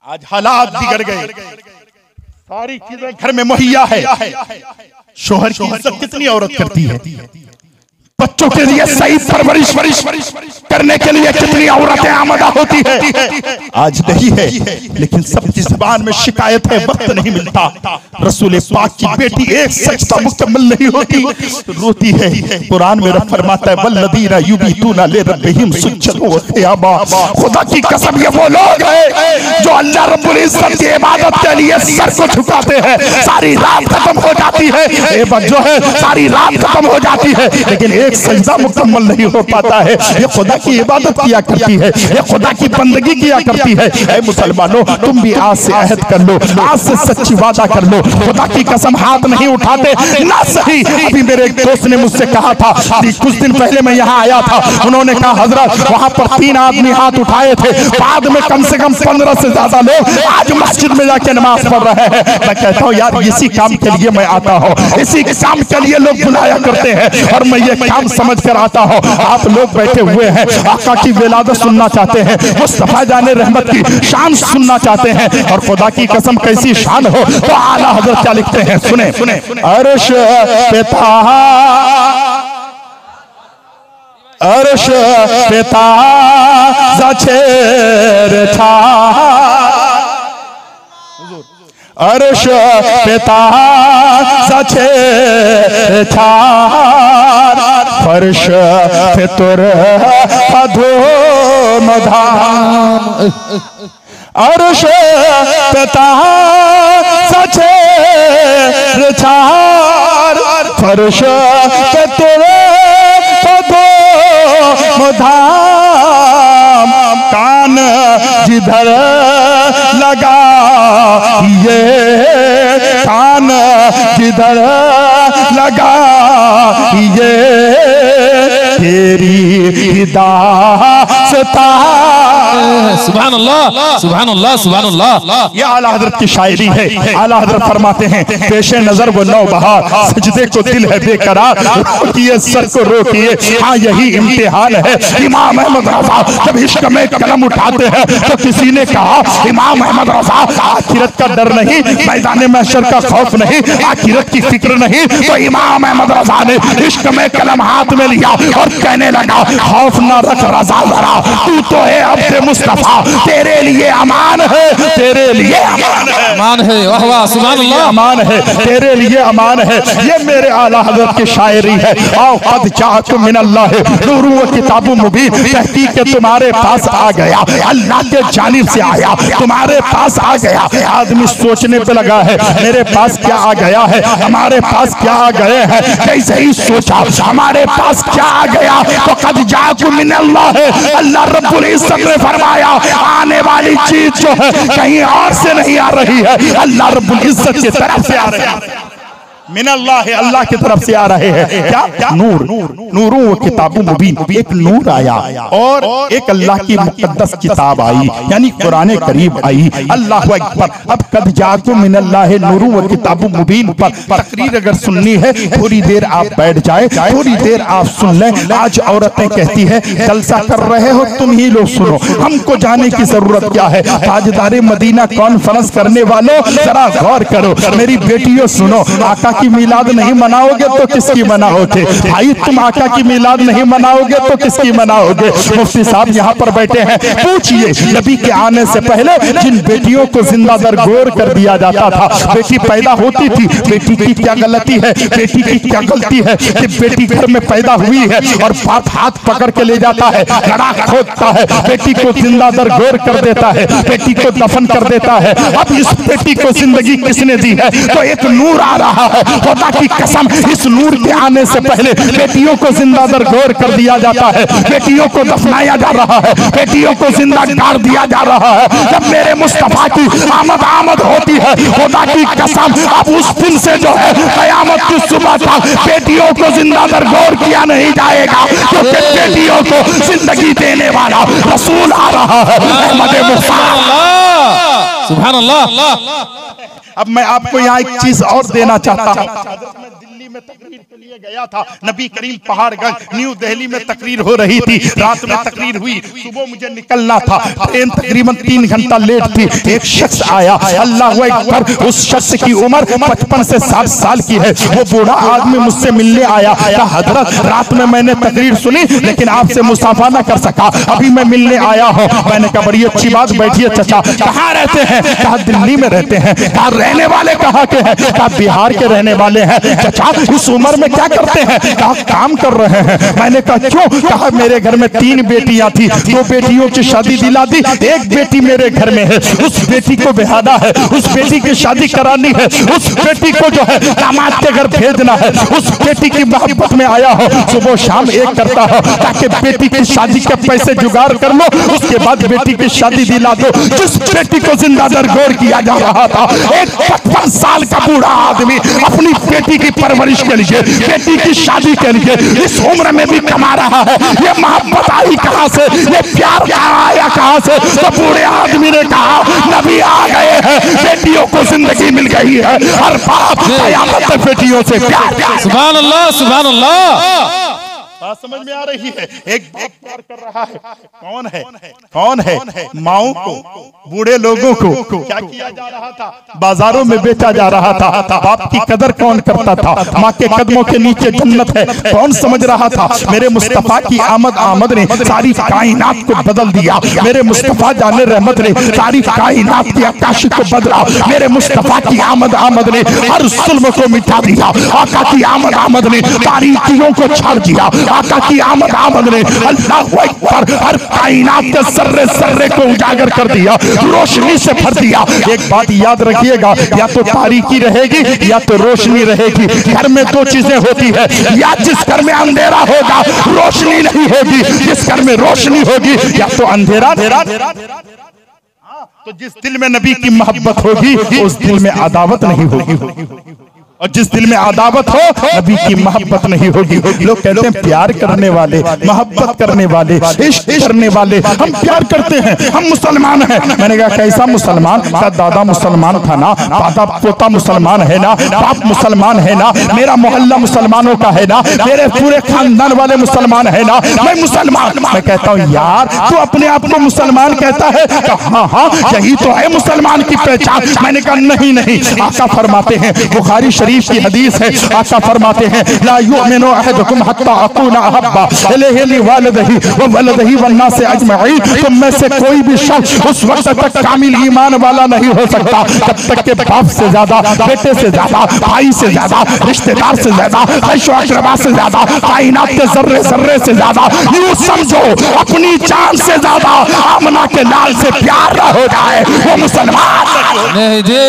आज हालात बिगड़ गए, सारी चीजें घर में मुहैया है, शोहर की इज्जत कितनी औरत करती है, बच्चों के लिए सही परवरिश करने के लिए कितनी औरतें आमदा होती है, आज नहीं है। लेकिन सबकी जुबान में शिकायत है, वक्त नहीं मिलता। रसूल पाक की बेटी एक सजदा मुकम्मल नहीं होती, रोती है। कुरान में रब फरमाता है वल्लज़ीना युबीतूना लिरब्बिहिम सुज्जदन व क़ियामा। खुदा की कसम ये वो लोग हैं जो अल्लाह रब्बुल इज्जत की इबादत के लिए सर को झुकाते हैं, सारी रात खत्म हो जाती है, जो है सारी रात खत्म हो जाती है, लेकिन एक सजदा मुकम्मल नहीं हो पाता है। ये खुदा की इबादत किया करती है, ये खुदा की बंदगी किया करती है। ऐ मुसलमानों तुम भी आज से अहद कर लो, आज से सच्ची वादा कर लो, खुदा की कसम हाथ नहीं उठाते ना सही। अभी मेरे एक दोस्त ने मुझसे कहा था, कुछ दिन पहले मैं यहाँ आया था, उन्होंने कहा हजरत वहां पर 3 आदमी हाथ उठाए थे, बाद में कम से कम 15 से ज्यादा लोग आज मस्जिद में जाके नमाज पढ़ रहे हैं। मैं कहता हूँ यार इसी काम के लिए मैं आता हूँ, इसी काम के लिए लोग बुलाया करते हैं, और मैं ये शाम समझ कर आता हो। आप लोग बैठे हुए हैं, आका की विलादत सुनना चाहते हैं, मुस्तफा जाने रहमत की शान सुनना चाहते हैं, और खुदा की कसम कैसी शान हो तो आला हजरत क्या लिखते हैं, सुने सुने। अर्श पे था, अर्श पे था ज़छेर था, अर्श पे था ज़छेर था, फर्श पे तुर धो धाम, अर्श पे था ज़छेर था, फर्श पे तुर धाम, कान जिधर लगा ये, कान जिधर लगा ये, तेरी दास्तां। सुभान अल्लाह, सुभान अल्लाह, सुभान अल्लाह। ये आला हजरत की शायरी है। आला हजरत फरमाते हैं, पेशे नजर वो नौबहार, सजदे को दिल है बेकरार, रोकिए सर को रोकिए, हाँ यही इम्तिहान है। इमाम अहमद रजा जब इश्क में कलम उठाते हैं तो किसी ने कहा, इमाम अहमद रजा आखिरत का डर नहीं, मैदान महशर का खौफ नहीं, आखिरत की फिक्र नहीं, तो इमाम अहमद रजा ने इश्क में कलम हाथ में लिया और कहने लगा, खौफ ना रख रजा जरा, तू तो है अब्दे मुस्तफा, तेरे लिए अमान है, तेरे लिए अमान है, अमान है। वाह वाह, सुभान अल्लाह, अमान है, तेरे लिए अमान है। ये मेरे आला हज़रत की शायरी है। आओ कद जाअकुम मिनल्लाह नूर व किताबुम मुबीन, तहकीक के तुम्हारे पास आ गया, अल्लाह के जानिब से आया, तुम्हारे पास आ गया। आदमी सोचने पे लगा है, मेरे पास क्या आ गया है, हमारे पास क्या आ गए हैं, कैसे ही सोचा हमारे पास क्या आ गया, तो कद जाअकुम मिनल्लाह, अल्लाह रब्बुल इज्जत ने फरमाया, आने वाली चीज जो है कहीं और से नहीं आ रही है, अल्लाह रब्बुल इज्जत की तरफ से आ रही है। मिनल्लाह, अल्लाह की तरफ से आ रहे हैं। क्या? नूर, नूरों व किताबों मुबीन, एक नूर आया और एक अल्लाह की मुकद्दस किताब आई, यानी कुरान करीम आई। अल्लाह अकबर। अब कद जाअकुम मिनल्लाह नूरों व किताबों मुबीन पर तकरीर अगर सुननी है, थोड़ी देर आप बैठ जाए, थोड़ी देर आप सुन लें। आज औरतें कहती है, जलसा कर रहे हो तुम ही लोग सुनो, हमको जाने की जरूरत क्या है। ताजदारे मदीना कॉन्फ्रेंस करने वालों जरा गौर करो, मेरी बेटियों सुनो, आका की मिलाद नहीं मनाओगे तो किसकी मनाओगे भाई? तुम आका की मिलाद नहीं मनाओगे तो किसकी मनाओगे? मुफ्ती साहब यहाँ पर बैठे हैं, पूछिए नबी के आने से पहले जिन बेटियों को जिंदा दरगोर कर दिया जाता था, बेटी पैदा होती थी, बेटी की क्या गलती है, बेटी की क्या गलती है कि बेटी घर में पैदा हुई है और बाप हाथ पकड़ के ले जाता है, गड़ा खोदता है, बेटी को जिंदा दरगोर कर देता है, बेटी को दफन कर देता है। अब इस बेटी को जिंदगी किसने दी है? तो एक नूर आ रहा है, खुदा की कसम, इस नूर के आने से पहले बेटियों को जिंदा दरगोर कर दिया जाता है, बेटियों को दफनाया जा रहा है, बेटियों को जिंदा गाड़ दिया जा रहा है। जब मेरे मुस्तफा की आमद होती है, खुदा की कसम, अब उस दिन से जो है कयामत की सुबह तक बेटियों को जिंदा दरगोर किया नहीं जाएगा, क्योंकि बेटियों को जिंदगी देने वाला रसूल आ रहा है, अहमद मुस्तफा। सुभान अल्लाह। अब मैं आपको यहाँ एक चीज और देना चाहता हूँ। मैं दिल्ली में तकरीर के लिए गया था, नबी करीम पहाड़गंज न्यू दिल्ली में तकरीर हो रही थी, रात में तकरीर हुई, सुबह मुझे निकलना था, ट्रेन तकरीबन 3 घंटा लेट थी। एक शख्स आया, अल्लाह अकबर, उस शख्स की उम्र 55 से 60 साल की है। वो बूढ़ा आदमी मुझसे मिलने आया, कहा हजरत रात में मैंने तकरीर सुनी लेकिन आपसे मुसाफा न कर सका, अभी मैं मिलने आया हूँ। मैंने कहा बड़ी अच्छी बात, बैठिए चाचा, कहाँ रहते हैं? कहा दिल्ली में रहते हैं। कहा रहने वाले कहाँ के हैं? कहा बिहार के रहने वाले हैं। चाचा इस उम्र में क्या करते हैं? कहा काम कर रहे हैं। मैंने कहा क्यों? कहा मेरे घर में 3 बेटियां थी, 2 बेटियों की शादी दिला दी, एक बेटी मेरे घर में है, उस बेटी को बेहादा है, उस बेटी की शादी करानी है, उस बेटी को जो है दामाद के घर भेजना है, उस बेटी की मोहब्बत में आया हो, सुबह शाम एक करता हो ताकि बेटी की शादी के पैसे जुगाड़ कर लो, उसके बाद बेटी की शादी दिला दो। जिस बेटी को जिंदा दरगोर किया जा रहा था, एक 55 साल का बूढ़ा आदमी अपनी बेटी की परवरिश के लिए, बेटी की शादी के लिए इस उम्र में भी कमा रहा है। ये मोहब्बत आई कहां से? ये प्यार आया कहां से? तो बूढ़े आदमी ने कहा नबी आ गए हैं, बेटियों को जिंदगी मिल गई है, हर बाप कयामत तक बेटियों से प्यार। सुभान अल्लाह, सुभान अल्लाह। बात समझ में आ रही है? एक बाप प्यार कर रहा है, कौन है? कौन है? माओ को, बूढ़े लोगों को क्या किया जा रहा था? बाजारों में बेचा जा रहा था। बाप की कदर कौन करता था? माँ के कदमों के नीचे जन्नत है, कौन समझ रहा था? मेरे मुस्तफा की आमद ने सारी कायनात को बदल दिया। मेरे मुस्तफा जाने रहमत ने सारी कायनात की आकाश को बदला। मेरे मुस्तफा की आमद ने हर जुल्म को मिटा दिया। आका की आमद ने तारीकियों को छाड़ दिया। आका की आमद ने अल्लाहु अकबर हर कायनात के सर्रे को उजागर कर दिया, रोशनी से भर दिया। एक बात याद रखिएगा, या तो तारीकी रहेगी या तो रोशनी रहेगी। घर में दो चीजें होती है, या जिस घर में अंधेरा होगा रोशनी नहीं होगी, जिस घर में रोशनी होगी या तो अंधेरा। तो जिस दिल में नबी की मोहब्बत होगी उस दिल में अदावत नहीं होगी, और जिस दिल में अदावत हो नबी की मोहब्बत नहीं होगी। लोग कहते हैं प्यार करने वाले, मोहब्बत करने वाले, इश्क करने वाले, हम प्यार करते हैं, हम मुसलमान हैं। मैंने कहा कैसा मुसलमान? दादा मुसलमान था ना, दादा पोता मुसलमान है ना, बाप मुसलमान है ना, मेरा मोहल्ला मुसलमानों का है ना, मेरे पूरे खानदान वाले मुसलमान है ना, मैं मुसलमान। मैं कहता हूँ यार तू अपने आप को मुसलमान कहता है? हाँ हाँ यही तो है मुसलमान की पहचान। मैंने कहा नहीं, आका फरमाते हैं, बुखारी शरीफ की हदीस है, आका फरमाते हैं ला युमिनु अहदुकुम हत्ता अकूना अहब्बा इलैहि लिवालिदिही व वलदिही वन्नास अजमईन। तुम में से कोई भी शख्स उस वक्त तक कामिल ईमान वाला नहीं हो सकता जब तक के बाप से ज्यादा, बेटे से ज्यादा, भाई से ज्यादा, रिश्तेदार से ज्यादा, ऐशो अक़रबा से ज्यादा, कायनात के जर्रे से ज्यादा, यूं समझो अपनी जान से ज्यादा आमना के लाल से प्यार न हो जाए वो मुसलमान नहीं। जी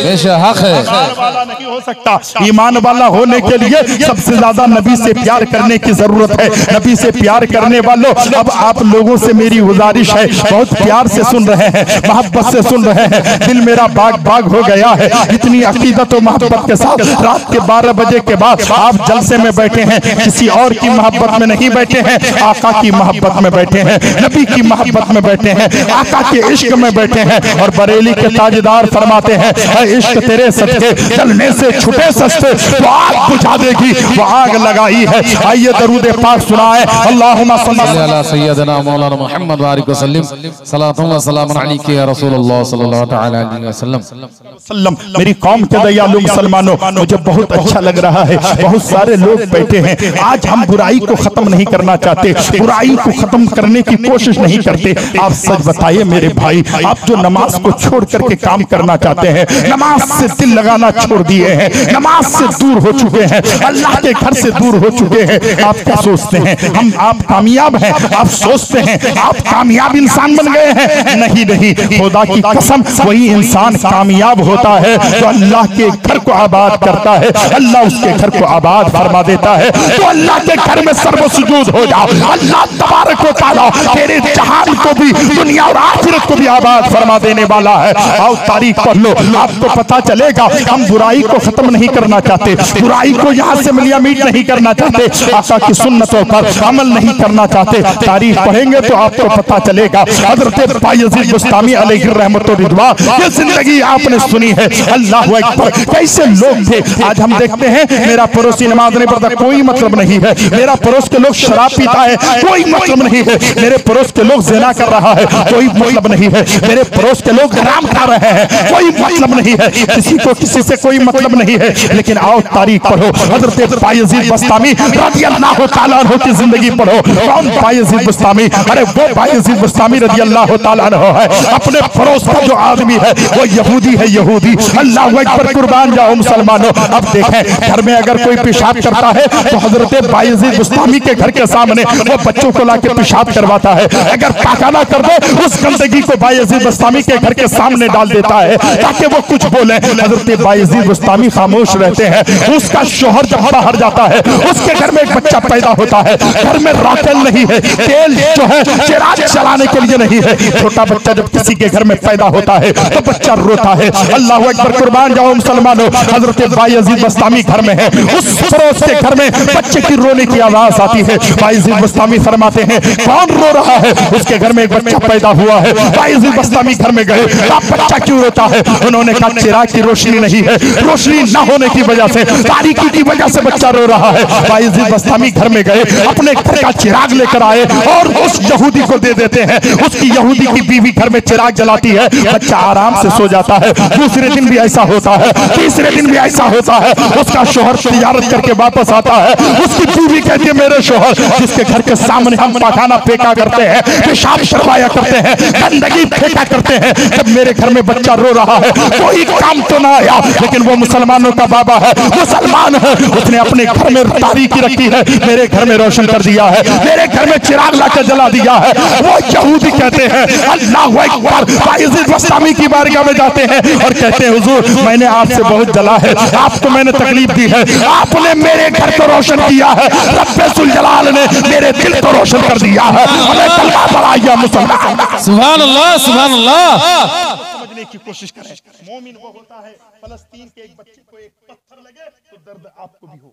बेशक है, वाला नहीं हो सकता। ईमान वाला होने के लिए सबसे ज्यादा नबी से प्यार करने की जरूरत है। नबी से प्यार करने वालों, अब आप लोगों से मेरी गुजारिश है, बहुत प्यार से सुन रहे हैं, मोहब्बत से सुन रहे हैं, दिल मेरा बाग हो गया है। इतनी अकीदत और मोहब्बत के साथ रात के 12 बजे के बाद आप जलसे में बैठे हैं, किसी और की मोहब्बत में नहीं बैठे हैं, आका की मोहब्बत में बैठे हैं, नबी की मोहब्बत में बैठे हैं, आका के इश्क में बैठे हैं। और बरेली के ताजदार फरमाते हैं इश्क तेरे सदके जलने से छुटे सस्ते, वो आग बुझा देगी, वो आग लगाई है। आइए दरूद पाक सुनाए, अल्लाहुम्मा सल्ली अला सय्यदना मौलाना मुहम्मद बारिक वसल्लम सलातु व सलाम अलैका या रसूलुल्लाह सल्लल्लाहु तआला अलैहि वसल्लम। मेरी कौम के दयालु मुसलमानों, मुझे बहुत अच्छा लग रहा है, बहुत सारे लोग बैठे हैं। आज हम बुराई को खत्म नहीं करना चाहते, बुराई को खत्म करने की कोशिश नहीं करते। आप सच बताइए मेरे भाई, आप जो नमाज को छोड़ करके काम करना चाहते हैं, नमाज से दिल लगाना छोड़ दिए हैं, नमाज से दूर हो चुके हैं, अल्लाह के घर से दूर हो चुके हैं, आप क्या सोचते हैं आप कामयाब हैं? आप सोचते हैं आप कामयाब इंसान बन गए हैं? नहीं, खुदा की कसम वही इंसान कामयाब होता है जो अल्लाह के घर को आबाद करता है। अल्लाह उसके घर को आबाद फरमा देता है। तो अल्लाह के घर में सर्व सुजूद हो जाओ, अल्लाह तबारक व तआला तेरे जहान को भी, दुनिया और आखिरत को भी आबाद फरमा देने वाला है। आओ तारीख पढ़ लो, आपको पता चलेगा। हम बुराई को खत्म नहीं करना चाहते, बुराई को यहाँ से मिलिया मीट नहीं करना चाहते, आका की सुन्नतों पर अमल नहीं करना चाहते। तारीख पढ़ेंगे तो आपको पता चलेगा। हजरत बायजीद बुस्तामी अलैहि रहमत व रिदवान, ये जिंदगी आपने सुनी है। अल्लाह अकबर, कैसे लोग थे। आज हम देखते हैं मेरा पड़ोसी नमाज नहीं पढ़ता, कोई मतलब नहीं है। मेरा पड़ोस के लोग शराब पीता है, कोई मतलब नहीं है। मेरे पड़ोस के लोग ज़िना कर रहा है, कोई मतलब नहीं है। मेरे पड़ोस के लोग हराम खा रहे हैं, कोई मतलब नहीं है। किसी को किसी से कोई मतलब नहीं है। लेकिन आओ तारीख पढ़ो, हजरत बायजीद बुस्तामी रज़ियल्लाहु तआला अन्हु की जिंदगी पढ़ो। कौन बायजीद बुस्तामी? अरे वो बायजीद बुस्तामी रज़ियल्लाहु तआला अन्हु है। अपने पड़ोस का जो आदमी है वो यहूदी है, यहूदी। अल्लाह अकबर, कुर्बान जाओ मुसलमानों। अब देखें घर में अगर कोई पेशाब करता है तो हजरत बायजीद बुस्तामी के घर के सामने वो बच्चों को लाके पेशाब करवाता है। अगर पाखाना कर दे उस गंदगी को बायजीद बुस्तामी के घर के सामने डाल देता है ताकि वो कुछ बोले। हजरत बायजीद बुस्तामी खामोश रहते हैं। उसका शोहर जब बाहर जाता है उसके घर में एक बच्चा पैदा होता है। घर में रॉकेल नहीं है, तेल जो है चिराग चलाने के लिए नहीं है। छोटा बच्चा जब किसी के घर में पैदा होता है तो बच्चा रोता है। अल्लाह अकबर, कुर्बान जाओ मुसलमानों। हजरत बायजीद बुस्तामी घर में है, उस पड़ोस के घर में बच्चे की रोने की आवाज आती है। बायजीद बुस्तामी फरमाते हैं कौन रो रहा है? उसके घर में एक बच्चा पैदा हुआ है। बायजीद बुस्तामी घर में गए, आप बच्चा क्यों रोता है? उन्होंने कहा चिराग की रोशनी नहीं है, रोशनी ना होने की वजह से, तारीकी की वजह से बच्चा रो रहा है। बायजीद बस्तामी घर में गए, अपने घर का चिराग लेकर आए और उस यहूदी को दे देते हैं। उसकी यहूदी की बीवी घर में चिराग जलाती है, बच्चा आराम से सो जाता है। दूसरे दिन भी ऐसा होता है, तीसरे दिन भी ऐसा होता है। उसका शोहर तिजारत करके वापस आता है, उसकी बीवी कहती है मेरे शोहर जिसके घर के सामने हम पखाना फेंका करते हैं, पेशाब करवाया करते हैं, गंदगी फेंका करते हैं, जब मेरे घर में बच्चा रो रहा है कोई काम तो ना आया। लेकिन वो मुसलमानों का बाबा है, मुसलमान है, उसने अपने घर में तारीकी रखी है, मेरे घर में रोशन कर दिया है, मेरे घर में चिराग लाकर जला दिया है। वो यहूदी कहते हैं अल्लाहु अकबर, बायजीद बस्तामी की बारगाह में जाते हैं और कहते हैं हुजूर मैंने आपसे बहुत जला है, आपको मैंने तकलीफ दी है, आपने मेरे घर को रोशन किया है, रब्बे जुल जलाल ने मेरे दिल को रोशन कर दिया है। हमें कलमा पढ़ाइए मुसलमान। सुभान अल्लाह, सुभान अल्लाह। समझने की कोशिश करें, मोमिन वो होता है फलस्तीन के एक बच्चे को एक पत्थर लगे तो दर्द आपको भी हो,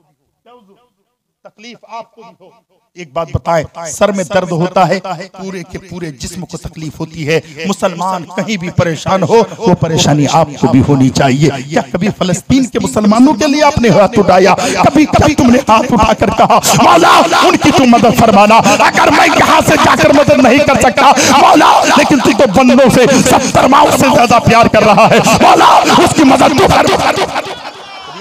तकलीफ आपको भी हो। एक बात बताएं, सर में दर्द होता है, पूरे के पूरे जिस्म को तकलीफ होती है। मुसलमान कहीं भी परेशान हो, वो परेशानी आपको भी होनी चाहिए। क्या कभी फलस्तीन के मुसलमानों के लिए आपने हाथ उठाया? कभी कभी तुमने हाथ उठाकर कहा मौला उनकी तू मदद फरमाना, अगर मैं यहाँ से जाकर मदद नहीं कर सकता मौला, लेकिन तू तो बंदों से 70 माओ से ज्यादा प्यार कर रहा है मौला, उसकी मदद तू कर।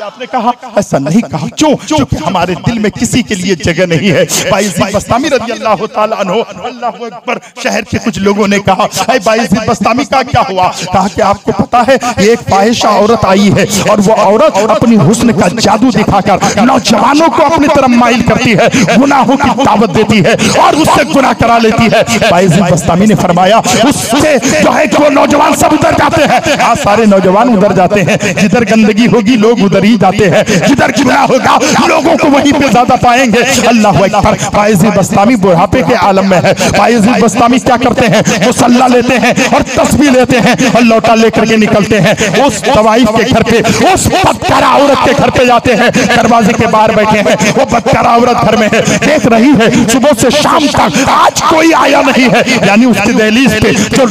आपने कहा ऐसा नहीं कहा, क्यों? क्योंकि हमारे दिल में किसी के लिए जगह नहीं है। बायजीद बस्तामी रज़ियल्लाहु ताला अन्हु, अल्लाहु अकबर, शहर के कुछ लोगों ने कहा ऐ बायजीद बस्तामी का क्या हुआ? कहा कि आपको पता है एक फाहिशा औरत आई है और वो औरत अपनी हुस्न का जादू दिखाकर नौजवानों को अपनी तरफ माइल करती है, गुनाहों की दावत देती है और उससे गुनाह करा लेती है। बायजीद बस्तामी ने फरमाया उससे जो है वो नौजवान सब उधर जाते हैं। आज सारे नौजवान उधर जाते हैं, जिधर गंदगी होगी लोग उधर ही जाते हैं, जिधर गुनाह होगा लोगों को वहीं पे ज्यादा पाएंगे। अल्लाह अकबर। बायजीद बस्तामी बुढ़ापे के आलम में है। बायजीद बस्तामी क्या करते हैं? मुसल्ला लेते हैं और तस्बीह लेते हैं और लौटा लेकर के निकलते हैं। उस तवाइफ के घर पे, उस बदकारा औरत के घर पे जाते हैं, दरवाजे के बाहर बैठे हैं, वो बदकारा औरत घर में है, देख रही है सुबह से शाम तक आज कोई आया नहीं है, यानी उसके दहलीज पे जो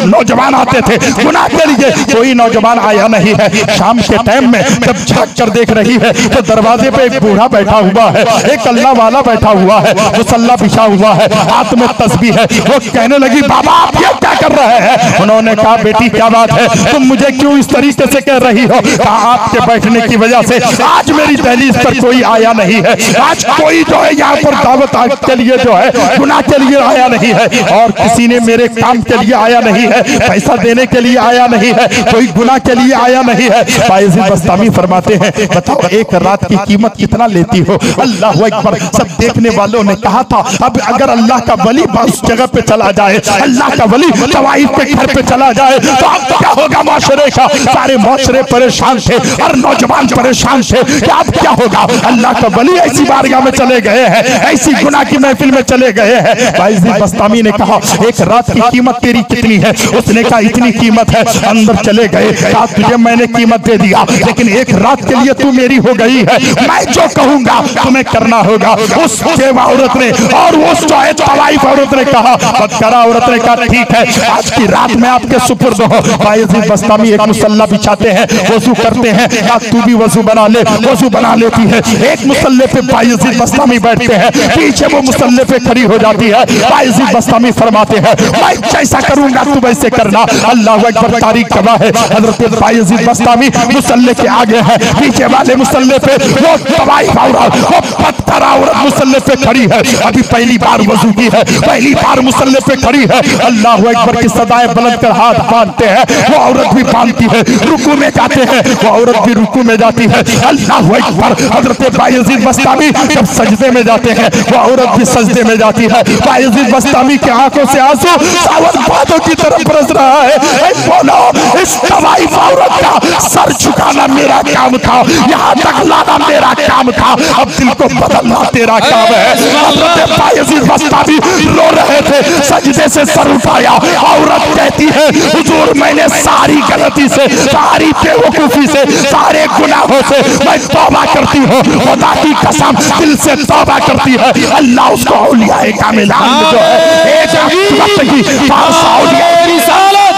नौजवान आते थे गुनाह के लिए कोई नौजवान आया नहीं है। शाम के टाइम में जब झांक कर देख रही है तो दरवाजे पे एक बूढ़ा बैठा हुआ है, एक अल्लाह वाला बैठा हुआ है, मुसल्ला बिछा हुआ है, हाथ में तस्बीह है। वो कहने लगी बाबा आप ये क्या कर रहे हैं? उन्होंने कहा बेटी क्या बात है, तुम मुझे क्यों इस तरीके से कह रही हो? कहा आपके बैठने की वजह से आज मेरी दहलीज पर कोई आया नहीं है, आज कोई जो है यहाँ पर दावत के लिए जो है गुनाह के लिए आया नहीं है, और किसी ने मेरे काम के लिए आया नहीं है, पैसा देने के लिए आया नहीं है, कोई गुनाह के लिए आया नहीं है। बायजीद बस्तामी फरमाते हैं बताओ एक रात की कीमत कितना लेती हो? अल्लाह अकबर। सब देखने वालों ने कहा था अब अगर अल्लाह का वली उस जगह पे चला जाए, अल्लाह का वली तवाइफ के घर पे चला जाए तो अब क्या होगा माशरे का? सारे माशरे परेशान थे और नौजवान परेशान थे कि अब क्या होगा? अल्लाह का वली ऐसी बारगाह में चले गए हैं, ऐसी गुनाह की महफिल में चले गए हैं। बायजीद बस्तामी ने कहा एक रात की कीमत तेरी कितनी है? उसने कहा इतनी कीमत है। अंदर चले गए, कहा तुझे मैंने कीमत दे दिया लेकिन एक रात के लिए तू मेरी हो गई है, मैं जो कहूंगा तुम्हें करना होगा। उस सेवा औरत ने और उस जो है तवाइफ औरत ने कहा, बदकारा औरत ने कहा ठीक है आज की रात में आपके सुपुर्द हो। बायजीद बस्तामी एक मुसल्ला बिछाते हैं, वजू करते हैं, या तू भी वजू बना ले, वजू बना लेती है। एक मुसल्ले पे बायजीद बस्तामी बैठते हैं, पीछे वो मुसल्ले पे खड़ी हो जाती है। बायजीद बस्तामी फरमाते हैं मैं जैसा करूंगा तू वैसे करना। अल्लाह अकबर। तारीख गवाह है हजरत बायजीद बस्तामी मुसल्ले के आगे है, पीछे वाले मुसल्ले पे वो तवाइफ औरत, वो बदकारा औरत मुसल्ले पे खड़ी है, अभी पहली बार वजू की है, पहली बार मुसल्ले पे खड़ी है। अल्लाह अकबर की सदाएं बुलंद कर हाथ बांधते हैं, वो औरत भी बांधती है, रुकू में जाते हैं, वो औरत भी रुकू में जाती है। अल्लाह अकबर। हजरत बायजीद बस्तामी जब सजदे में जाते हैं वो औरत भी सजदे में जाती है। बायजीद बस्तामी की आंखों से आंसू सावन बादों की तरफ बरस रहा है। बोलो इस तवाइफ औरत का सर झुकाना मेरा काम था, यहाँ तक लाना मेरा काम था, अब दिल को बदलना तेरा काम है। हजरत बायजीद बस्तामी रो रहे थे, सजदे से सर उठाया, औरत कहती है हुजूर मैंने सारी गलती से, सारी बेवकूफी से, सारे गुनाहों से मैं तौबा करती हूँ, खुदा की कसम दिल से तौबा करती है। अल्लाह उसको औलियाए कामिलान में जो है एक वक्त की 500 औलिया रिसालत,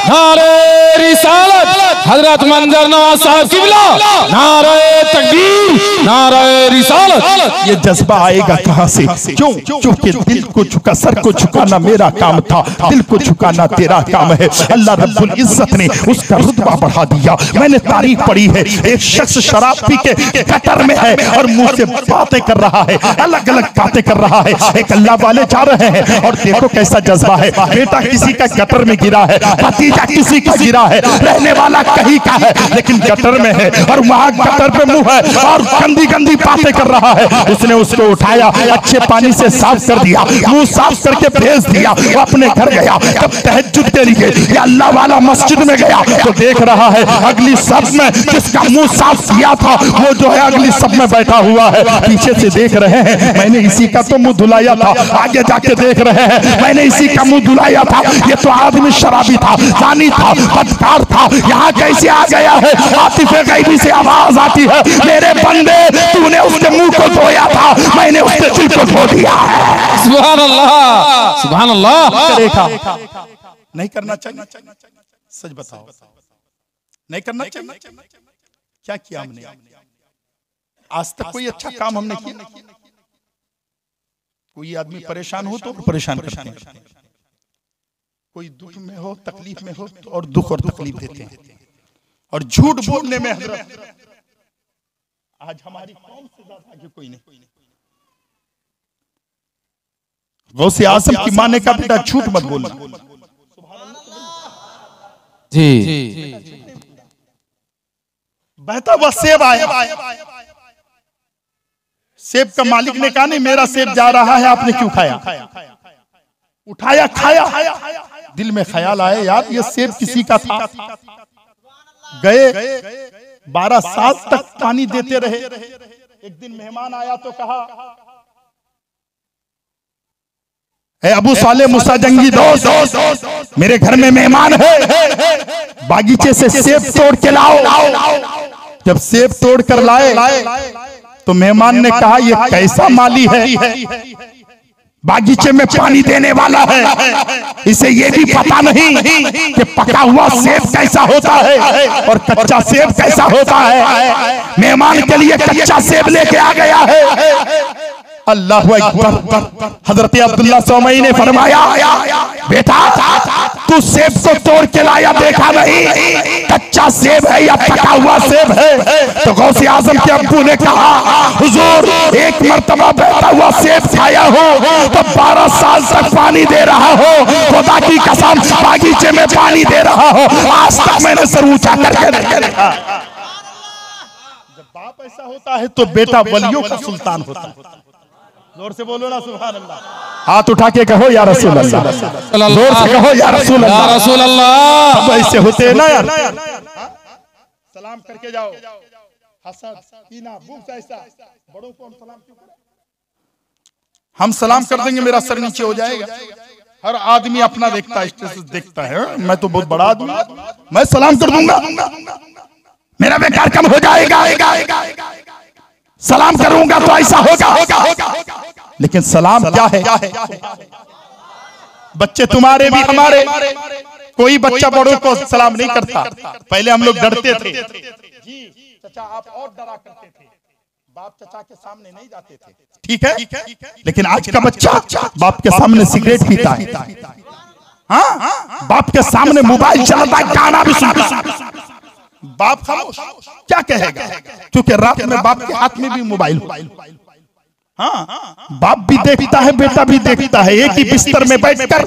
नारे रिसालत, हजरत मंजर नवाज साहब किबला, नारे तकबीर, नारे रिसालत। ये जज्बा आएगा कहां से? क्यों? क्योंकि दिल को झुका, सर को झुकाना मेरा काम था, दिल को झुकाना तेरा काम है। अल्लाह रब्बुल इज्जत ने उसका रुतबा बढ़ा दिया। मैंने तारीख पढ़ी है, एक शख्स शराब पी के गटर में है और मुंह से बातें कर रहा है, अलग अलग बातें कर रहा है। एक अल्लाह वाले जा रहे हैं और देखो कैसा जज्बा है। बेटा किसी का गटर में गिरा है, भतीजा किसी का गिरा है, रहने वाला कहीं का है लेकिन गटर में है और वहां गटर पे मुंह है और गंदी गंदी बातें कर रहा है। उसने उसको उठाया, अच्छे पानी से साफ कर दिया, मुंह साफ करके भेज दिया, वो अपने घर गया। जब तहज्जुद के लिए या अल्लाह वाला मस्जिद में गया तो देख रहा है अगली सब में जिसका मुंह साफ किया था वो जो है अगली सब में बैठा हुआ है। पीछे से देख रहे हैं, मैंने इसी का तो मुंह धुलाया था। आगे जाके देख रहे हैं, मैंने इसी का मुंह धुलाया था। ये तो आदमी शराबी था, जानी था, बदकार था, यहाँ कैसे आ गया है? आतिफे गैबी से आवाज आती है, मेरे बंदे तूने उसके मुंह को धोया था, मैंने उसके दिल को धो दिया है। सुभान अल्लाह, सुभान अल्लाह। नहीं करना चाहिए, सच बताओ, नहीं करना चाहिए। क्या किया हमने आज तक? कोई अच्छा काम हमने किया? कोई आदमी परेशान हो तो परेशान करते हैं, कोई दुख में हो, तकलीफ में हो तो और दुख और तकलीफ देते हैं। और झूठ बोलने में हजरत आज हमारी कौम से ज्यादा आगे कोई नहीं। गौसे आजम की माँ ने कहा बेटा झूठ मत बोलना। जी बहता हुआ सेब आया, सेब का मालिक ने कहा नहीं मेरा सेब जा रहा है, आपने क्यों खाया? उठाया, खाया। दिल में ख्याल आया यार ये सेब किसी का था। गए 12 साल तक पानी देते रहे। एक दिन मेहमान आया तो कहा, अबू साले मूसा जंगी दोस्त, मेरे घर में मेहमान है, बागीचे से सेब तोड़ के लाओ। जब सेब तोड़ कर लाए तो मेहमान ने कहा ये कैसा माली है, बागीचे में पानी देने वाला है, इसे ये भी पता नहीं कि पका हुआ सेब कैसा होता है और कच्चा सेब कैसा होता है। मेहमान के लिए कच्चा सेब लेके आ गया है। अल्लाहु अकबर। हजरत अब्दुल्ला सौमई ने फरमाया बेटा तू सेब को तोड़ के लाया, देखा नहीं कच्चा सेब है या पका हुआ सेब है? तो गौसे आजम के अब्बू ने कहा हुजूर एक मर्तबा बहता हुआ सेब खाया हो तो 12 साल तक पानी दे रहा हो, खुदा की कसम बागीचे में पानी दे रहा हो, आज तक मैंने सर ऊंचा करके देखा। जब बाप ऐसा होता है तो बेटा वलियों का सुल्तान होता है। जोर से बोलो ना सुभान अल्लाह। हाथ उठा के कहो या रसूल अल्लाह, जोर से कहो या रसूल अल्लाह, या रसूल अल्लाह। सब ऐसे होते हैं ना यार। सलाम करके जाओ, हसद कीना बुग़्ज़ ऐसा बड़ों को हम सलाम क्यों करें? हम सलाम कर देंगे मेरा सर नीचे हो जाएगा। हर आदमी अपना देखता है, स्टेटस देखता है, मैं तो बहुत बड़ा आदमी, मैं सलाम कर दूंगा मेरा बेकार कम हो जाएगा, सलाम करूंगा तो ऐसा होगा। लेकिन सलाम क्या है? बच्चे तुम्हारे भी हमारे, कोई बच्चा बड़ों को सलाम नहीं करता। पहले हम लोग डरते थे, जी चचा आप और डरा करते थे, बाप चचा के सामने नहीं जाते थे, ठीक है। लेकिन आज का बच्चा बाप के सामने सिगरेट पीता है, हाँ बाप के सामने मोबाइल चलाता है, गाना भी सुनता है। बाप खामोश, क्या कहेगा? क्योंकि रात में बाप के हाथ में भी मोबाइल हो। हाँ बाप भी देखता है, बेटा भी देखता है, एक ही बिस्तर में बैठकर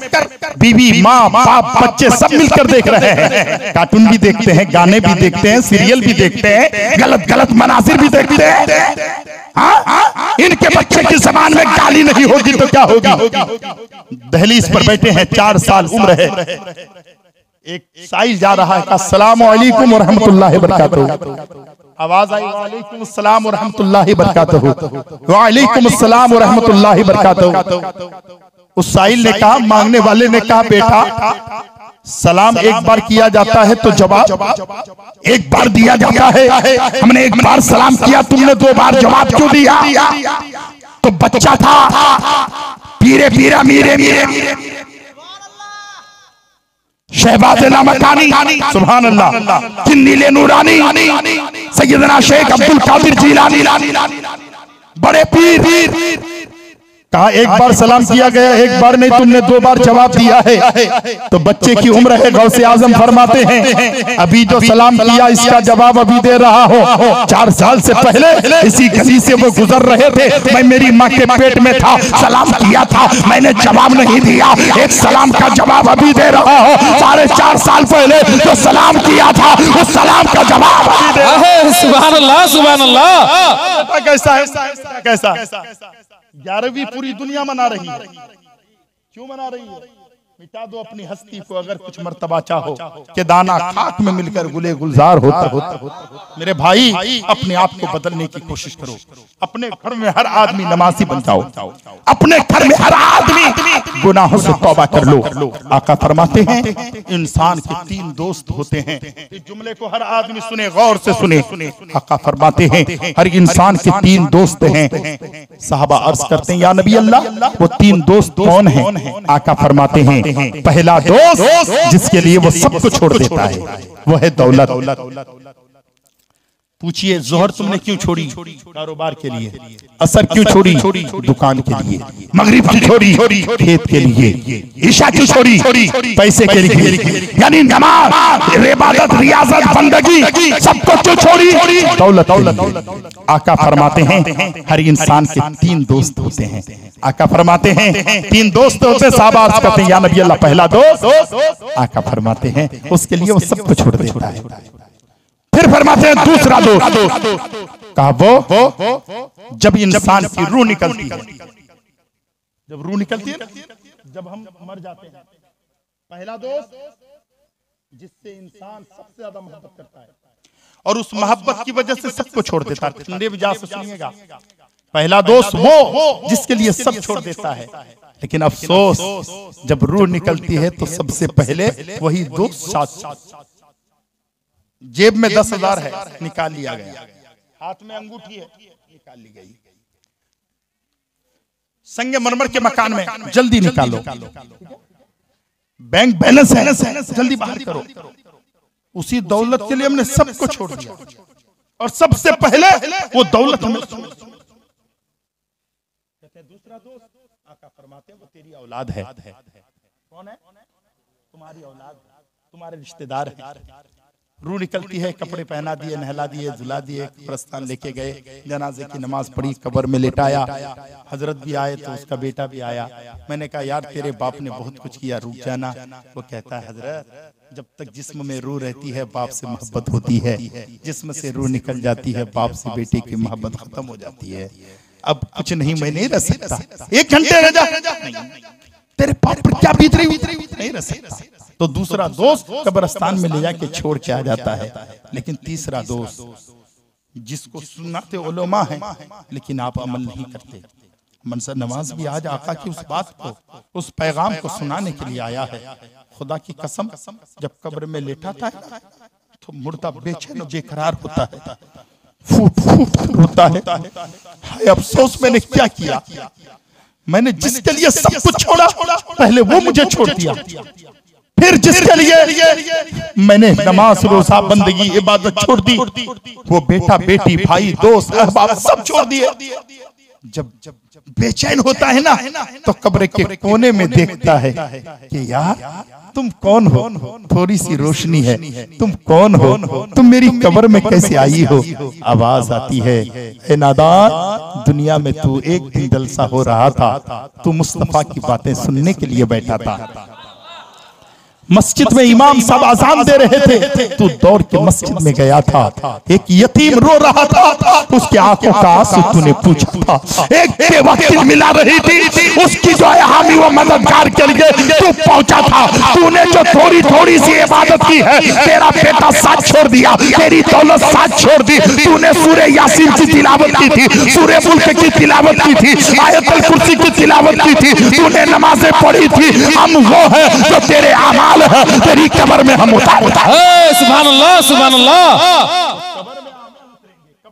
बीवी माँ बाप बच्चे सब मिलकर देख रहे हैं। कार्टून भी देखते हैं, गाने भी देखते हैं, सीरियल भी देखते हैं, गलत गलत मनासिर भी देखते हैं। हाँ इनके बच्चे की ज़बान में गाली नहीं होगी तो क्या होगी? दहलीज पर बैठे हैं, 4 साल उम्र है, एक साइल जा रहा है, अस्सलामु अलैकुम व रहमतुल्लाहि व बरकातहू। आवाज आई वालेकुम अस्सलाम व रहमतुल्लाहि व बरकातहू, वालेकुम अस्सलाम व रहमतुल्लाहि व बरकातहू। उस साइल ने कहा, मांगने वाले ने कहा बेटा सलाम एक बार किया जाता है तो जवाब एक बार दिया जाता है, हमने एक बार सलाम किया, तुमने 2 बार जवाब क्यों दिया? तो बच्चा था, पीरे पीरा मीरे मीरे शहबाज लामकानी, सुभान अल्लाह, जिन्नीले नूरानी, सैयदना शेख अब्दुल कादिर जीलानी, बड़े पीर। कहा एक बार सलाम किया गया, एक बार नहीं, तुमने 2 बार जवाब दिया है। तो बच्चे की उम्र है, गौसे आजम फरमाते हैं अभी जो सलाम किया इसका जवाब अभी दे रहा हो। 4 साल से पहले इसी गली से वो गुजर रहे थे, मैं मेरी माँ के पेट में था, सलाम किया था, मैंने जवाब नहीं दिया, एक सलाम का जवाब अभी दे रहा हो। 4.5 साल पहले जो सलाम किया था उस सलाम का जवाब अभी दे रहा हो। सुभान अल्लाह, सुभान अल्लाह। कैसा है, कैसा 11वीं पूरी दुनिया मना रही है। क्यों मना रही है? मिटा दो अपनी हस्ती को अगर कुछ मर्तबा चाहो कि दाना खाक में मिलकर गुले गुलजार होता। मेरे भाई अपने आप को बदलने की कोशिश करो। अपने घर में हर आदमी नमाजी बन जाओ, अपने घर में हर आदमी गुनाहों से तौबा कर लो। आका फरमाते हैं इंसान के 3 दोस्त होते हैं। इस जुमले को हर आदमी सुने, गौर से सुने। आका फरमाते हैं हर इंसान के 3 दोस्त हैं। साहबा अर्ज करते हैं या नबी अल्लाह वो 3 दोस्त कौन हैं? आका फरमाते हैं पहला दोस्त जिसके लिए वो सब कुछ छोड़ देता है वो है दौलत। पूछिए जोहर तुमने क्यों छोड़ी? कारोबार के लिए। असर क्यों छोड़ी? दुकान के लिए। मगरिब क्यों छोड़ी? खेत के लिए। ईशा क्यों छोड़ी? पैसे के लिए। यानी नमाज, इबादत, रियाजत, बंदगी सबको क्यों छोड़ी? दौलत। आका फरमाते हैं हर इंसान के 3 दोस्त होते हैं। आका फरमाते हैं 3 दोस्त होते। साहबा अर्ज करते हैं या नबी अल्लाह पहला दोस्त। आका फरमाते हैं उसके लिए वो सब कुछ छोड़ देता है। फिर फरमाते हैं दूसरा दोस्त। कहा वो जब इंसान की रूह निकलती है, जब रूह निकलती है, जब हम मर जाते हैं। पहला दोस्त जिससे इंसान सबसे ज्यादा मोहब्बत करता है और उस मोहब्बत की वजह से सबको छोड़ देता है। ठंडे मिजाज से सुनिएगा, पहला दोस्त वो जिसके लिए सब छोड़ देता है। लेकिन अफसोस जब रूह निकलती है तो सबसे पहले वही दोस्त साथ। जेब में 10,000 है, निकाल लिया गया। हाथ में अंगूठी है, निकाल ली गई। संगमरमर के मकान में, जल्दी निकालो। बैंक बैलेंस है, जल्दी बाहर करो। उसी दौलत के लिए हमने सबको छोड़ दिया और सबसे पहले वो दौलत हमें। दूसरा दोस्त आका फरमाते हैं वो तेरी औलाद है। कौन है? तुम्हारी औलाद, तुम्हारे रिश्तेदार है। रूह निकलती है, कपड़े पहना दिए, नहला दिए, झुला दिए, प्रस्थान लेके गए, जनाजे की नमाज पढ़ी, कब्र में लेटाया। हजरत भी आए तो उसका बेटा भी आया। मैंने कहा यार तेरे बाप ने बहुत कुछ किया, रुक जाना। वो कहता है हजरत जब तक जिस्म में रूह रहती है बाप से मोहब्बत होती है, जिस्म से रूह निकल जाती है बाप से बेटे की मोहब्बत खत्म हो जाती है। अब कुछ नहीं, मैं नहीं रह सकता, 1 घंटे रह जा, तेरे बाप पर क्या बीत रही, नहीं रह सकता। तो दूसरा दोस्त कब्रिस्तान में ले जाके छोड़ के आ जाता है। लेकिन तीसरा दोस्त जिसको सुनाते उलमा है लेकिन आप अमल नहीं करते। मनसर नवाज भी आज आका की उस बात को, उस पैगाम को सुनाने के लिए आया है। खुदा की कसम जब कब्र में लेटा था तो मुर्दा बेचैन बेकरार होता है, फूट फूट रोता है। हाय अफसोस मैंने क्या किया, मैंने जिसके लिए सब कुछ छोड़ा पहले वो मुझे छोड़ दिया, फिर जिसके लिए मैंने नमाज रोजा बंदगी इबादत छोड़ दी वो बेटा बेटी भाई दोस्त अहबाब सब छोड़ दिए। जब बेचैन होता है ना तो कब्र के कोने में देखता है कि यार तुम कौन हो, थोड़ी सी रोशनी है, तुम कौन हो, तुम मेरी कब्र में कैसे आई हो। आवाज आती है ए नादान, दुनिया में तू एक दिन जलसा हो रहा था, तू मुस्तफा की बातें सुनने के लिए बैठा था। मस्जिद में इमाम साहब अजान दे रहे थे, तू दौड़ के मस्जिद में गया था। एक यतीम रो रहा था, उसके आंखों का आंसू तूने पूछा था। एक बेवकूफ मिला रही थी, उसकी जो है हामी वो मददगार के लिए तू पहुंचा था। तूने जो थोड़ी थोड़ी सी इबादत की है, तेरा बेटा साथ छोड़ दिया, तेरी दौलत साथ छोड़ दी। तूने सूरे यासीन की तिलावत की थी, सूरे मुल्क की तिलावत की थी, आयतुल कुर्सी की तिलावत की थी, तूने नमाजें पढ़ी थी। हम वो है जो तेरे अमाल है, तेरी कब्र में हम उतार। सुभान अल्लाह, सुभान अल्लाह।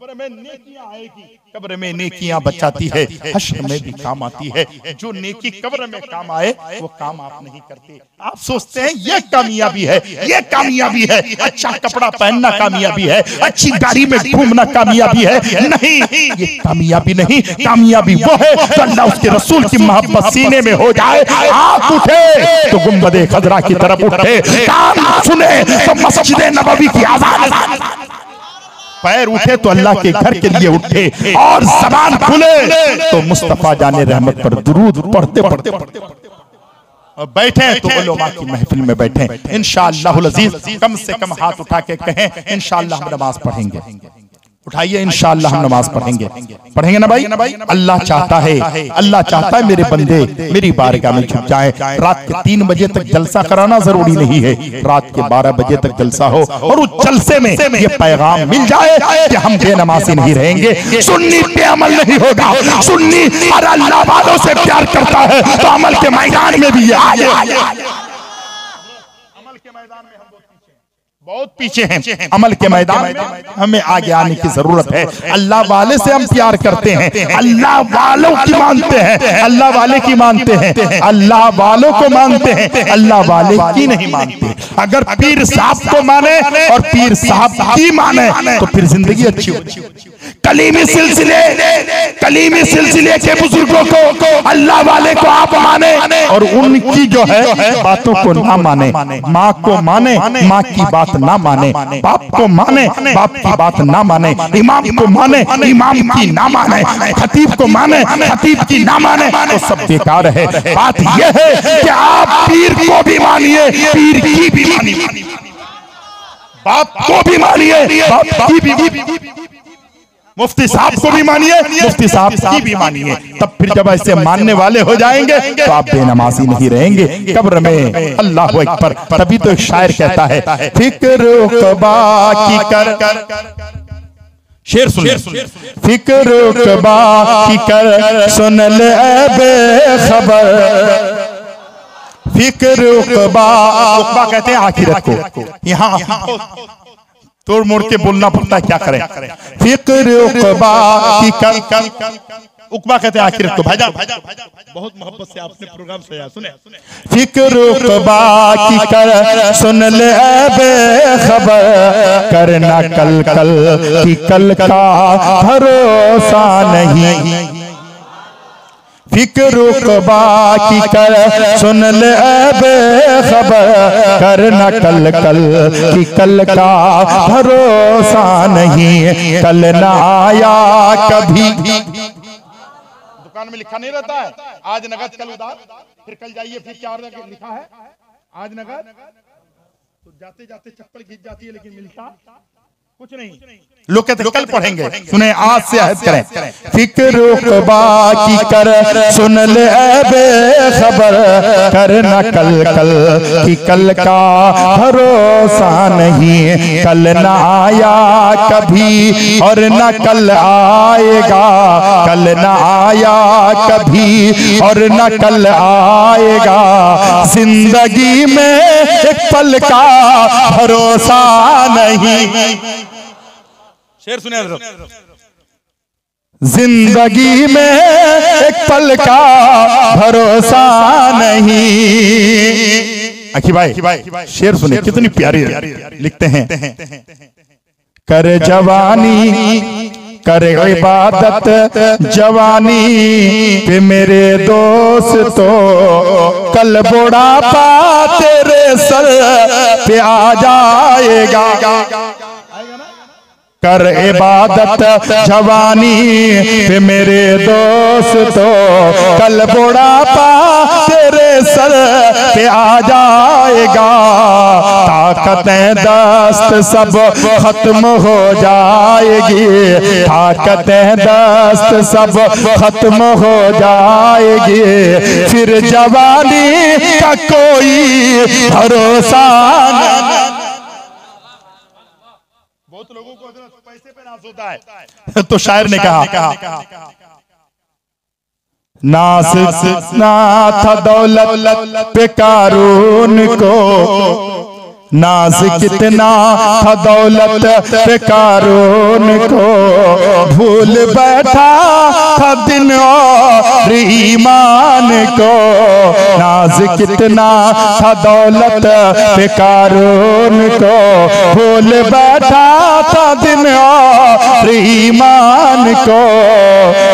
कब्र में नेकियां आएगी, कब्र में नेकियां बचाती है, हश्र में भी काम आती है। जो नेकी कब्र में काम आए वो काम आप नहीं करते। आप सोचते हैं ये कामयाबी है, ये कामयाबी है, अच्छा कपड़ा पहनना कामयाबी है, अच्छी गाड़ी में घूमना कामयाबी है। नहीं, ये कामयाबी नहीं, कामयाबी वो है तो अल्लाह उसके रसूल की मोहब्बत सीने में हो जाए, आप उठे तो गुंबदे खजरा की तरफ उठे, कान सुने तो मस्जिद नबवी की आवाज, पैर उठे तो अल्लाह के घर के लिए उठे, और ज़बान खुले तो मुस्तफा जाने रहमत पर दुरूद पढ़ते पढ़ते और बैठे तो उलमा की महफिल में बैठे। इंशाअल्लाहुल अज़ीज़ कम से कम हाथ उठा के कहें इंशाअल्लाह हम नमाज पढ़ेंगे। उठाइए, इंशाअल्लाह हम नमाज पढ़ेंगे। पढ़ेंगे ना भाई? अल्लाह चाहता है, अल्लाह चाहता है मेरे बंदे मेरी बारगाह में झुक जाएं। रात के 3 बजे तक जलसा कराना जरूरी नहीं है, रात के 12 बजे तक जलसा हो और उस जलसे में ये पैगाम मिल जाए कि हम बेनमाजी नहीं रहेंगे, सुन्नी पे अमल नहीं होगा। सुन्नी और अल्लाह वालों से प्यार करता है तो अमल के मैदान में भी अमल के मैदान में हम बहुत पीछे हैं। अमल के मैदान में हमें आगे आने की जरूरत है। अल्लाह वाले से हम प्यार करते हैं, अल्लाह वालों की मानते हैं, अल्लाह वाले की मानते हैं, अल्लाह वालों को मानते हैं, अल्लाह वाले की नहीं मानते। अगर पीर साहब को माने और पीर साहब की माने तो फिर जिंदगी अच्छी होती है। कलीमी सिलसिले के बुजुर्गों को, अल्लाह वाले को आप माने और उनकी जो है बातों को ना माने, माँ को माने माँ की बात ना माने, बाप को माने बाप की बात ना माने, इमाम को माने इमाम की ना माने, खतीब को माने खतीब की ना माने, तो सब बेकार है। बात यह है कि आप पीर को भी मानिए, पीर की भी मानिए, बाप को भी मानिए, बाप की भी, मुफ्ती साहब को भी मानिए, मुफ्ती साहब की भी मानिए। तब फिर जब ऐसे मानने वाले हो जाएंगे तो आप बेनमाजी नहीं रहेंगे कब्र में। अल्लाह अकबर। तभी तो एक शायर कहता है, फिक्र उक़बा की कर, शेर सुनिए, फिक्र उक़बा की कर सुन ले बेखबर, फिक्र उक़बा, उक़बा कहते हैं आखिरत को। यहाँ तोड़ मोड़ के बोलना पड़ता है, क्या करें। फिक्र उक़बा की कर, उक़बा कहते हैं आखिरत को। भाईजान बहुत मोहब्बत से आपने प्रोग्राम सजाया, सुने। फिक्र उक़बा की कर सुन ले बेखबर, करना कल कल की कल का भरोसा नहीं, फिक्र उक़बा की कर सुन ले बेखबर, करना कल कल की कल का भरोसा नहीं, कल ना आया कभी। दुकान में लिखा नहीं रहता है आज नगद कल उधार, फिर कल जाइए फिर क्या लिखा है आज नगद, तो जाते जाते चप्पल खींच जाती है लेकिन मिलता कुछ नहीं। लोग कहते कल पढ़ेंगे, सुने आज से अहद करें। फिक्र उक़बा की कर सुन ले बेखबर, करना कल कल की कल का भरोसा नहीं, कल न आया कभी और न कल आएगा, कल न आया कभी और न कल आएगा, जिंदगी में एक पल का भरोसा नहीं। शेर सुने, जिंदगी में एक पल का भरोसा नहीं। अखी भाई शेर सुने, कितनी प्यारी लिखते हैं। कर जवानी कर इबादत जवानी पे मेरे दोस्तों, कल बुढ़ापा तेरे सर पे आ जाएगा। कर इबादत जवानी पे मेरे दोस्तों, कल बुढ़ापा तेरे सर पे आ जाएगा, ताकतें दस्त सब खत्म हो जाएगी, ताकतें दस्त सब खत्म हो जाएगी, फिर जवानी का कोई भरोसा नहीं। बहुत लोगों को पैसे पे नाज होता है तो शायर ने कहा, नास ना था दौलत पे कारून को, नाज कितना था दौलत पे कारून को, भूल बैठा था दिन और ईमान को। नाज कितना था दौलत पे कारून को, भूल बैठा था दिन और ईमान को।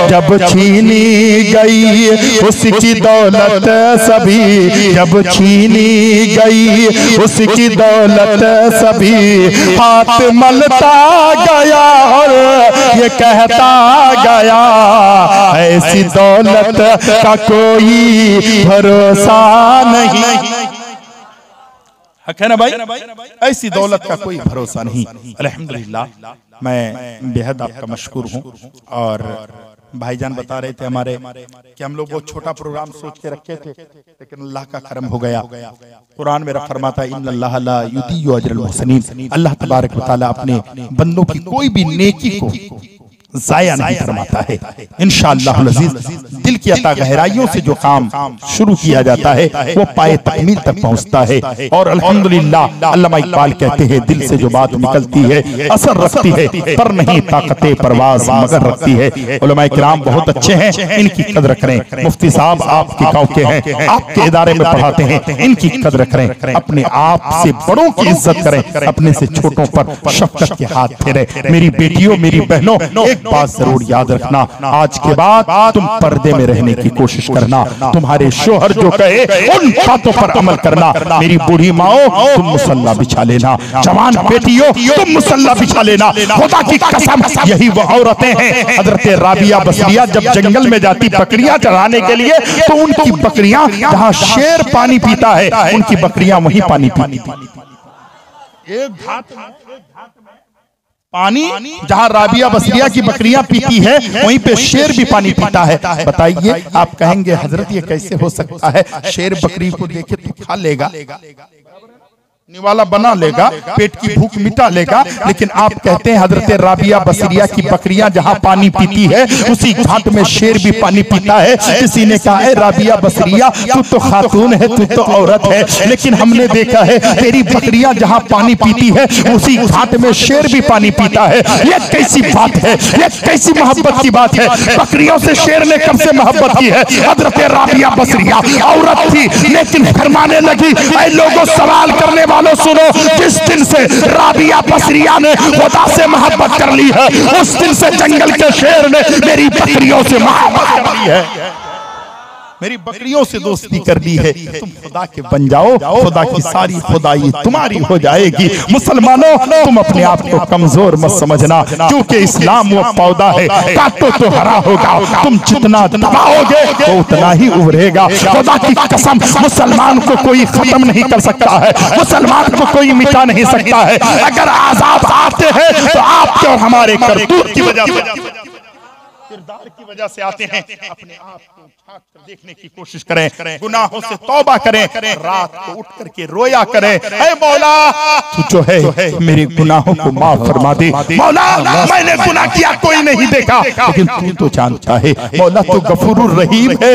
जब छीनी गई उसकी दौलत सभी, जब छीनी गई उसकी दौलत सभी, हाथ मलता गया और ये कहता गया, ऐसी दौलत का कोई भरोसा नहीं। है ना भाई, ऐसी दौलत का कोई भरोसा नहीं। अल्हम्दुलिल्लाह मैं बेहद आपका मशकूर हूँ। और भाईजान बता रहे थे हमारे कि हम लोग बहुत छोटा प्रोग्राम सोच के रखे थे, लेकिन अल्लाह का करम हो गया। कुरान मेरा फरमाता है इन्नल्लाह ला युदियु अजरल मुहसिनीन, अल्लाह तबारक व तआला अपने बंदों की कोई भी नेकी को जाया नहीं फरमाता है। इंशाअल्लाह अज़ीज़ दिल की अता गहराइयों से जो काम शुरू किया जाता है वो पाए तकमील तक पहुंचता है। और अल्हम्दुलिल्लाह अल्लामा इकबाल कहते हैं दिल से जो बात निकलती है असर रखती है, पर नहीं ताकते परवाज मगर रखती है। उलमा इकराम बहुत अच्छे हैं, इनकी कदर करें। मुफ्ती साहब आपके गाँव के हैं, आपके इदारे में पढ़ाते हैं, इनकी कदर करें। अपने आप से बड़ों की इज्जत करें, अपने से छोटों पर शफकत के हाथ फेरे। मेरी बेटियों, मेरी बहनों, बात जरूर याद रखना, आज के बाद तुम पर्दे में रहने की कोशिश करना। तुम्हारे शोहर जो कहे उन बातों पर अमल करना। मेरी बूढ़ी माओ तुम मुसल्ला बिछा लेना, जवान बेटियों तुम मुसल्ला बिछा लेना। खुदा की कसम यही वो औरतें हैं। हजरत राबिया बसरिया जब जंगल में जाती बकरियां चराने के लिए, तो उनकी बकरियां जहां शेर पानी पीता है, उनकी बकरियां वहीं पानी पीती। एक घाट पानी जहां राबिया बसरिया की बकरियां पीती है, वहीं पे शेर भी पानी पीता है। बताइए, आप कहेंगे हजरत ये कैसे हो सकता है? शेर बकरी को देखे तो खा लेगा, निवाला बना लेगा, पेट की भूख मिटा लेगा, लेकिन आप कहते हैं हजरत राबिया बसरिया की बकरियां जहां पानी पीती है उसी घाट में शेर भी पानी पीता है। किसी ने कहा है राबिया बसरिया तू तो खातून है, तू तो औरत है, लेकिन हमने देखा है तेरी बकरियां जहां पानी पीती है उसी घाट में शेर भी पानी पीता है। ये कैसी बात है? ये कैसी मोहब्बत की बात है? बकरियों से शेर ने कब से मोहब्बत की है? हजरत राबिया बसरिया औरत थी, लेकिन फरमाने लगी ऐ लोगों सवाल करने वालों सुनो, जिस दिन से राबिया बसरिया ने खुदा से मोहब्बत कर ली है, उस दिन से जंगल के शेर ने मेरी बकरियों से मोहब्बत कर ली है, मेरी बकरियों से दोस्ती कर ली है। तुम खुदा के बन जाओ, खुदा की सारी खुदाई तुम्हारी हो जाएगी। मुसलमानों तुम अपने आप को कमजोर मत समझना, क्योंकि इस्लाम वो पौधा है, काटो तो हरा होगा, तुम जितना दबाओगे वो उतना ही उभरेगा। खुदा की कसम मुसलमान को कोई खत्म नहीं कर सकता है, मुसलमान को कोई मिटा नहीं सकता है। अगर आजाद आते हैं तो आपके और हमारे करतूत की वजह से, किरदार की वजह से आते हैं। अपने आप को झांक कर देखने की कोशिश करें, गुनाहों से तौबा करें, रात को उठ करके रोया करें, ऐ मौला तू जो है मेरे गुनाहों को माफ फरमा दे। मौला मैंने गुनाह किया कोई नहीं देखा, लेकिन तू तो जानता है। मौला तू गफूरुर रहीम है,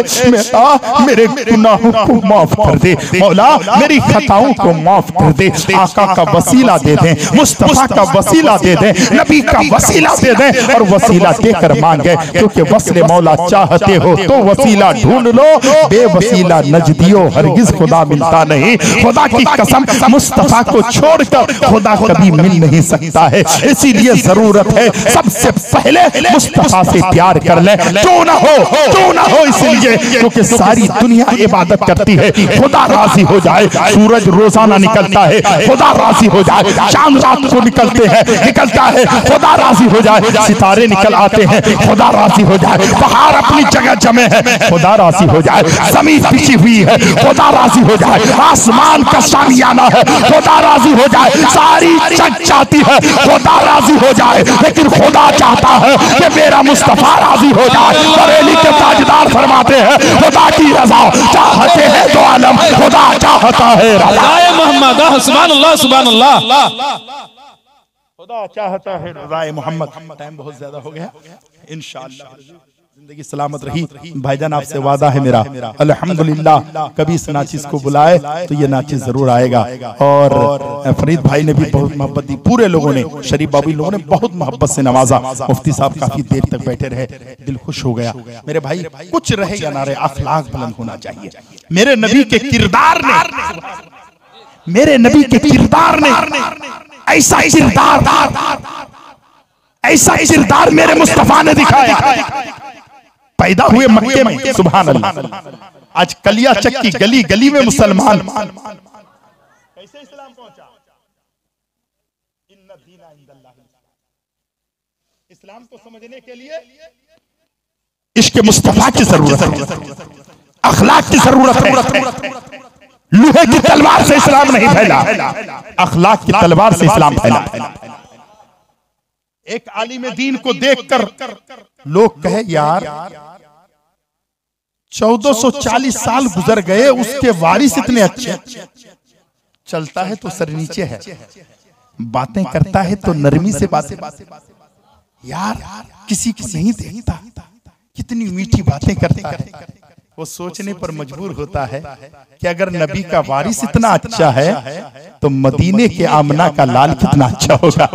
मेरे गुनाहों को माफ कर दे। मौला मेरी खताओं को माफ कर दे। आका का वसीला दे दे, मुस्तफा का वसीला दे दे, नबी का वसीला दे दे, और वसीला देकर मांगे, क्योंकि वस्ले मौला चाहते हो तो वसीला ढूंढ लो, बेवसीला नजदियो हरगिज खुदा मिलता नहीं। खुदा की कसम मुस्तफा को छोड़कर खुदा कभी मिल नहीं सकता है। इसीलिए जरूरत है सबसे पहले मुस्तफा से प्यार कर ले, क्यों ना हो, इसलिए क्योंकि सारी दुनिया इबादत करती है, खुदा राजी हो जाए। सूरज रोजाना निकलता है, खुदा राजी हो जाए। चांद रात को निकलता है, खुदा राजी हो जाए। सितारे निकल आते हैं, खुदा राजी हो जाए। पहाड़ अपनी जगह जमे है, खुदा राजी हो जाए। जमीन बिछी हुई है, खुदा राजी हो जाए। आसमान का सामियाना है, खुदा राजी हो जाए। सारी जग चाहती है खुदा राजी हो जाए, लेकिन खुदा चाहता है कि मेरा मुस्तफा राजी हो जाए। बरेली के ताजदार फरमाते हैं खुदा की रजा चाहते हैं तो आलम खुदा चाहता है रजा मोहम्मद। सुभान अल्लाह, सुभान अल्लाह। खुदा चाहता है रज़ाए मोहम्मद। टाइम बहुत ज्यादा हो गया, इंशाअल्लाह जिंदगी सलामत रही। भाईजान आपसे वादा है मेरा, अल्हम्दुलिल्लाह कभी इस नाचिस को बुलाए तो ये नाचिस जरूर आएगा। और फरीद भाई ने भी बहुत मोहब्बत दी, पूरे लोगों ने, शरीफ बाबू लोगों ने बहुत मोहब्बत से नवाजा। मुफ्ती साहब काफी देर तक बैठे रहे, दिल खुश हो गया। मेरे भाई कुछ रहे या ना रहे, अखलाक बुलंद होना चाहिए। मेरे नबी के किरदार ने, मेरे नबी के किरदार ने ऐसा किरदार मेरे मुस्तफा ने दिखाया। पैदा हुए मक्के में, सुभान अल्लाह। आज कलिया चक की गली गली में मुसलमान। कैसे इस्लाम पहुंचा? इन्ना दीना इंदल्लाह। इस्लाम को समझने के लिए इश्क मुस्तफा की जरूरत है, अखलाक की जरूरत है। लोहे की तलवार से इस्लाम नहीं फैला, अखलाक की तलवार से इस्लाम फैला। एक आलिम दीन को देखकर लोग कहे यार 1440 साल गुजर गए, उसके वारिस इतने अच्छे, चलता है तो सर नीचे है, बातें करता है तो नरमी से बातें, यार किसी को नहीं देखता, कितनी मीठी बातें करता है। वो सोचने पर मजबूर होता है कि अगर नबी का वारिस इतना अच्छा है तो मदीने के आमना का लाल कितना अच्छा होगा।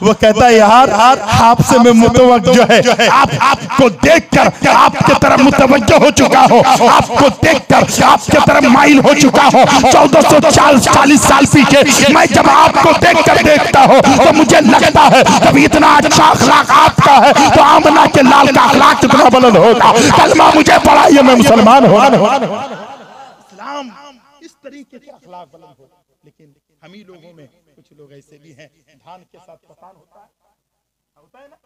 वो कहता है यार आपसे मैं मुतवज्जो जो है, आपको देखकर आपके तरफ मुतवज्जो हो चुका हो, आपको देखकर आपके तरफ माइल हो चुका हो। 1440 साल पीछे मैं जब आपको देखकर देखता हूँ तो मुझे लगता है जब इतना अच्छा अखलाक आपका है तो आमना के लाल का अखलाक कितना बुलंद होगा। कलमा मुझे पढ़ाइए, मैं मुसलमान हो। इस्लाम इस तरीके के अखलाक बुलंद हो। लेकिन हम ही लोगों में कुछ लोग ऐसे भी हैं, धान के साथ पतान होता है ना,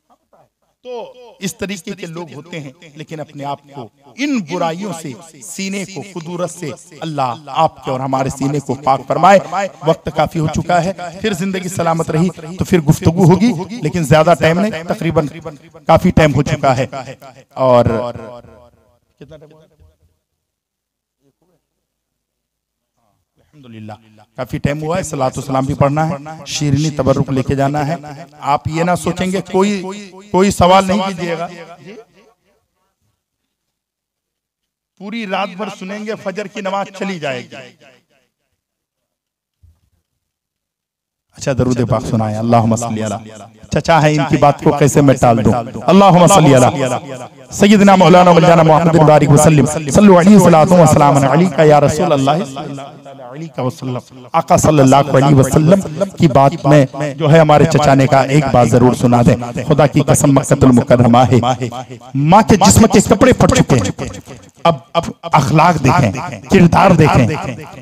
होता है। तो इस तरीके के लोग होते हैं, लेकिन अपने आप को इन बुराइयों से, सीने को खुदूरत से अल्लाह आपके और हमारे सीने को पाक फरमाए। वक्त काफी हो चुका है, फिर जिंदगी सलामत रही तो फिर गुफ्तगू होगी, लेकिन ज्यादा टाइम नहीं, तकरीबन काफी टाइम हो चुका है। और कितना टाइम? अल्हम्दुलिल्लाह काफी टाइम हुआ है। सलातो सलाम भी पढ़ना है, शीरनी तबर्रुक लेके जाना है। आप ये ना सोचेंगे कोई सवाल नहीं कीजिएगा, पूरी रात भर सुनेंगे, फजर की नमाज चली जाएगी। अच्छा दरूद पाक सुनाए, अल्लाहुम्मा सल्ली अला। चचा है, इनकी बात को कैसे मैं टाल दूं? अल्लाहुम्मा सल्ली अला सय्यदना मौलाना मौलाना मुहम्मद बारिक वसल्लम सल्लल्लाहु अलैहि वसल्लम अलैका या रसूल अल्लाह आका सल्लल्लाहु अलैहि वसल्लम की बात में जो है हमारे चचा ने कहा एक बात जरूर सुना दे। खुदा की कसम मक्कतुल मुकर्रमा है, माँ के जिस्म के कपड़े फट चुके हैं। अब अखलाक देखें, किरदार देखें।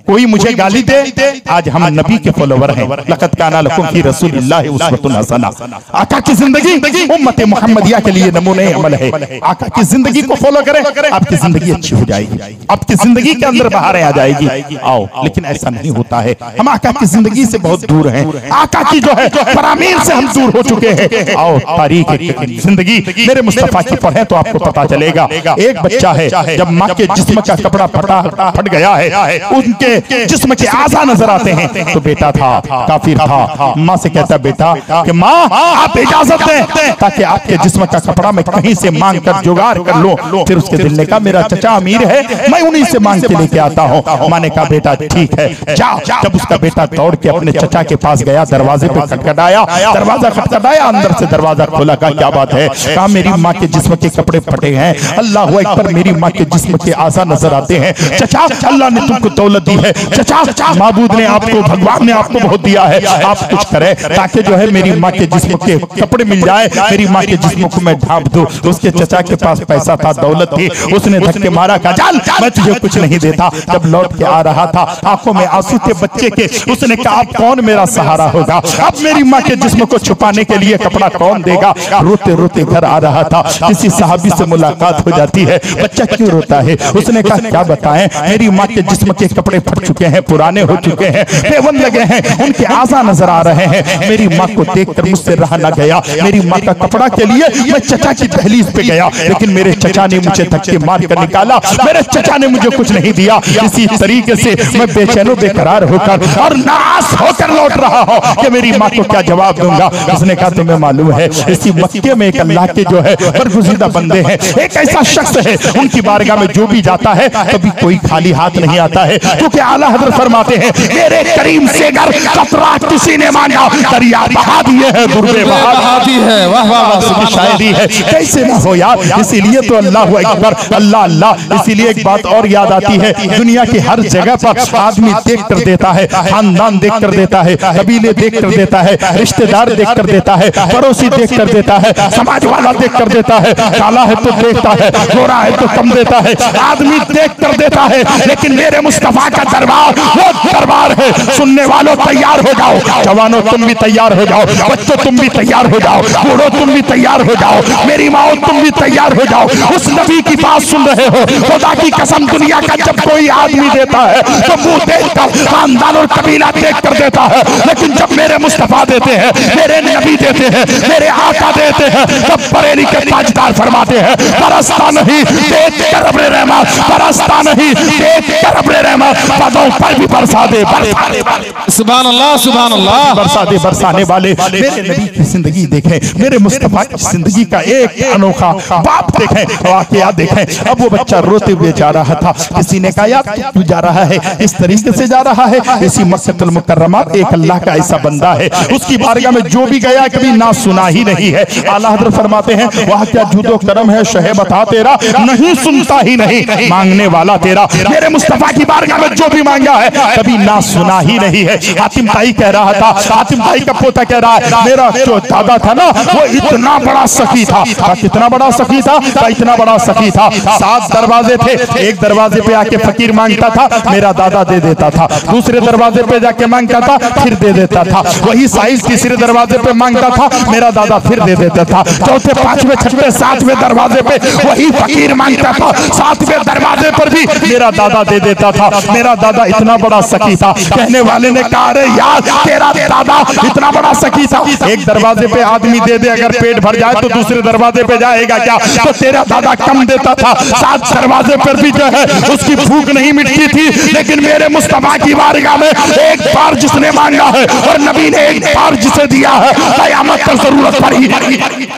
कोई मुझे गाली दे, आज हम नबी के फॉलोवर हैं। लक़द काना लकुम फी रसूलिल्लाहि उस्वतुन हसना। आका की जिंदगी उम्मत मुहम्मदिया के लिए नमूने अमल है। आका की जिंदगी को फॉलो करें, आपकी जिंदगी अच्छी हो जाएगी, आपकी जिंदगी के अंदर बहारें आ जाएगी। आओ, लेकिन ऐसा नहीं होता है। हम आका की जिंदगी से बहुत दूर हैं, आका की जो है फरामीर से हम दूर हो चुके हैं। आओ तारीख जिंदगी मेरे मुस्तफा की पढ़ें तो आपको पता चलेगा। एक बच्चा है, जब माँ के जिस्म का कपड़ा फट गया है, उनके जिस्म के आज़ा नजर आते हैं, तो बेटा था, काफिर था। माँ से कहता बेटा कि माँ आप इजाजत दें ताकि आपके जिस्म का कपड़ा मैं कहीं से मांग कर जुगाड़ कर लो। फिर उसके दिल ने कहा मेरा चचा अमीर है, मैं उन्हीं से मांग के लेके आता हूँ। माँ ने कहा बेटा ठीक है जा। जब उसका बेटा दौड़ के अपने चचा के पास गया, दरवाजे पे खटखटाया, दरवाजा खटखटाया, अंदर से दरवाजा खोला। कहा क्या बात है? कहा मेरी माँ के जिस्म के कपड़े फटे हैं। अल्लाह अकबर, मेरी माँ के जिस्म के आज़ा नजर आते हैं। चचा अल्लाह ने तुमको दौलत दी है, चचा माबूद ने आपको, भगवान ने आपको बहुत दिया है, आप कुछ करें ताकि जो है मेरी माँ के जिस्म के कपड़े मिल जाए, मेरी माँ के जिस्म को मैं ढांप दूं। उसके चचा के पास पैसा था, दौलत थी, उसने धक्के मारा, कहा चल मैं तुझे कुछ नहीं देता। जब लौट के आ रहा था, आंखों में आंसू थे बच्चे के, उसने कहा अब कौन मेरा सहारा होगा? अब मेरी माँ के जिस्म को छुपाने के लिए कपड़ा कौन देगा? रोते रोते घर आ रहा था, किसी सहाबी से मुलाकात हो जाती है। बच्चा क्यों रोता रोता है। उसने कहा क्या बताएं, मेरी माँ के जिस्म के कपड़े फट चुके हैं, पुराने हो चुके हैं, पेवन लगे हैं, उनके आज़ा नजर आ रहे हैं। मेरी माँ को देखकर मुझसे रहा न गया। मेरी माँ का कपड़ा के लिए मैं चचा की दहलीज पे गया, लेकिन मेरे चचा ने मुझे धक्के मार कर निकाला। मेरे चचा ने मुझे कुछ नहीं दिया। इसी तरीके से मैं बेचैनो बेकरार होकर और नाराज होकर लौट रहा हूँ कि मेरी माँ को क्या जवाब दूंगा। उसने कहा तुम्हें मालूम है इसी मक्के में एक अल्लाह के जो है बरगुज़ीदा बंदे हैं, एक ऐसा शख्स है उनकी बारगाह में जो भी जाता है कभी कोई खाली हाथ नहीं आता है, क्योंकि आला हज़रत फरमाते हैं मेरे करीम से अगर कतरा किसी ने मांगा दरिया बहा दिए हैं, दुर्बे बहा दी है। वाह वाह वाह, शायरी है, कैसे ना हो यार। इसीलिए तो अल्लाह अकबर, अल्लाह अल्लाह। इसीलिए एक बात और याद आती है, दुनिया की हर जगह पर आदमी देख कर देता है, खानदान देख कर देता है, कबीले देख कर देता है, रिश्तेदार देख कर देता है, पड़ोसी देख कर देता है, समाज वाला देख कर देता है, काला है तो देखता है, गोरा है तो कम देता है, आदमी देख कर देता है। लेकिन मेरे मुस्तफा का दरबार वो दरबार है, सुनने वालों तैयार हो जाओ, जवानों तुम भी तैयार हो जाओ, बच्चों तुम भी तैयार हो जाओ, बूढ़ों तुम भी तैयार हो जाओ, मेरी माओ तुम भी तैयार हो जाओ। उस नबी की बात सुन रहे हो, खुदा की कसम दुनिया का जब कोई आदमी देता है तो मुंह देखकर खानदान और कबीला देख कर देता है, लेकिन जब मेरे मुस्तफा देते हैं, मेरे नबी देते हैं, मेरे आका देते हैं, तब बरेली के ताजदार फरमाते हैं बरसता नहीं देख कर अपने रहमत, बरसता नहीं देख कर अपने रहमत, पदों पर भी बरसा दे, बरसा दे। सुभान अल्लाह, सुभान अल्लाह। बरसा दे, बरसाने वाले मेरे नबी की जिंदगी देखें, मेरे मुस्तफा की जिंदगी का एक अनोखा बाप देखें, वाकया देखें। अब वो बच्चा रोते हुए जा रहा था, किसी ने कहा यार तू जा रहा है, इस तरीके से जा रहा है, इसी मक्कतुल मुकर्रमा एक अल्लाह का ऐसा बंदा है, उसकी बारगाह में जो भी गया कभी ना सुना ही नहीं है। आला हज़रत फरमाते हैं वह क्या जुदो करम है शहे बता तेरा, नहीं सुनता ही नहीं मांगने वाला तेरा। मेरे मुस्तफा की बारगाह में जो भी मांगा है कभी ना सुना ही नहीं है। हातिम भाई कह रहा था, हातिम भाई का पोता कह रहा है मेरा जो दादा था ना वो इतना बड़ा सखी था। कितना बड़ा सखी था, इतना बड़ा सखी था। 7 दरवाजे थे, एक दरवाजे पे आके फकीर मांगता था, मेरा दादा दे देता था, दूसरे दरवाजे पे जाके मांगता था, फिर दे देता था, वही साइज तीसरे दरवाजे पे मांगता था, मेरा दादा फिर दे देता था, चौथे पांचवें छठवें सातवें दरवाजे पे वही फकीर मांगता था, 7वें दरवाजे पर भी मेरा दादा दे देता था। मेरा दादा इतना बड़ा सखी था, कहने वाले ने कहा अरे यार तेरा दादा इतना बड़ा सखी था, एक दरवाजे पे आदमी दे दे अगर पेट भर जाए तो दूसरे दरवाजे पे जाएगा क्या, तो तेरा दादा कम देता था, 7 दरवाजे पर भी जो है उसकी भूख नहीं मिटती थी। लेकिन मेरे मुस्तफा की बारगाह में एक बार जिसने मांगा है और नबी ने एक बार जिसे दिया है कयामत तक जरूरत पड़ी।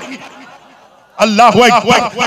अल्लाह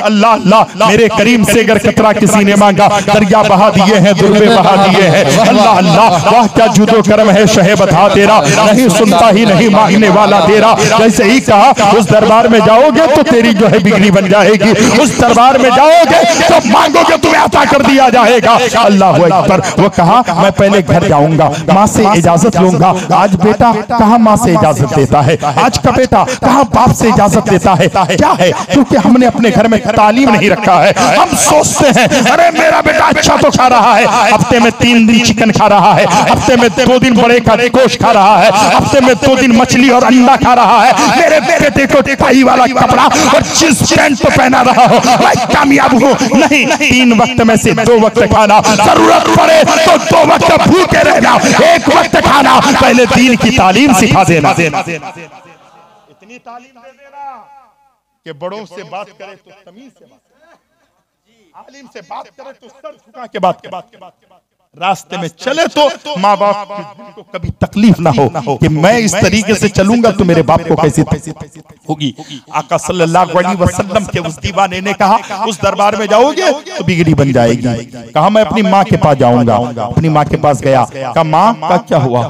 अल्लाह अल्लाह, मेरे करीम से अगर कतरा किसी ने मांगा दरिया बहा दिए हैं, दुर्बे बहा दिए हैं। अल्लाह अल्लाह, वाह क्या जुदो करम है शहे बता तेरा, नहीं सुनता ही नहीं मांगने वाला तेरा। जैसे ही कहा उस दरबार में जाओगे तो तेरी जो है बिगड़ी बन जाएगी, उस दरबार में जाओगे तो मांगोगे तुम्हें अता कर दिया जाएगा। अल्लाह अकबर। वो कहा मैं पहले घर जाऊंगा, माँ से इजाजत लूंगा। आज बेटा कहाँ माँ से इजाजत देता है, आज का बेटा कहाँ बाप से इजाजत देता है, क्या है? क्योंकि हमने अपने घर में तालीम नहीं रखा है। हम सोचते हैं अरे मेरा बेटा अच्छा तो खा रहा है, हफ्ते में 3 दिन चिकन खा रहा है, हफ्ते में 2 दिन बड़े का गोश्त खा रहा है, हफ्ते में 2 दिन मछली और अंडा खा रहा है, मेरे बेटे को टाई वाला कपड़ा और जींस पैंट तो पहना रहा हो, मैं कामयाब हूँ। नहीं, 3 वक्त में से 2 वक्त खाना, जरूरत पड़े तो 2 वक्त भूखे रहना, 1 वक्त खाना। पहले दीन की तालीम सिखा देना, इतनी तालीम दे देना कि बड़ों से बात करे तो तमीज से बात करे, आलिम से बात करे तो सर झुका के बात करे, रास्ते में चले तो माँ बाप को कभी तकलीफ ना हो कि मैं इस तरीके से चलूंगा तो मेरे बाप को कैसी होगी। आका सल्लल्लाहु अलैहि वसल्लम के उस दीवाने ने कहा उस दरबार में जाओगे तो बिगड़ी बन जाएगी। कहा मैं अपनी माँ के पास जाऊंगा, अपनी माँ के पास गया, कहा माँ का क्या हुआ?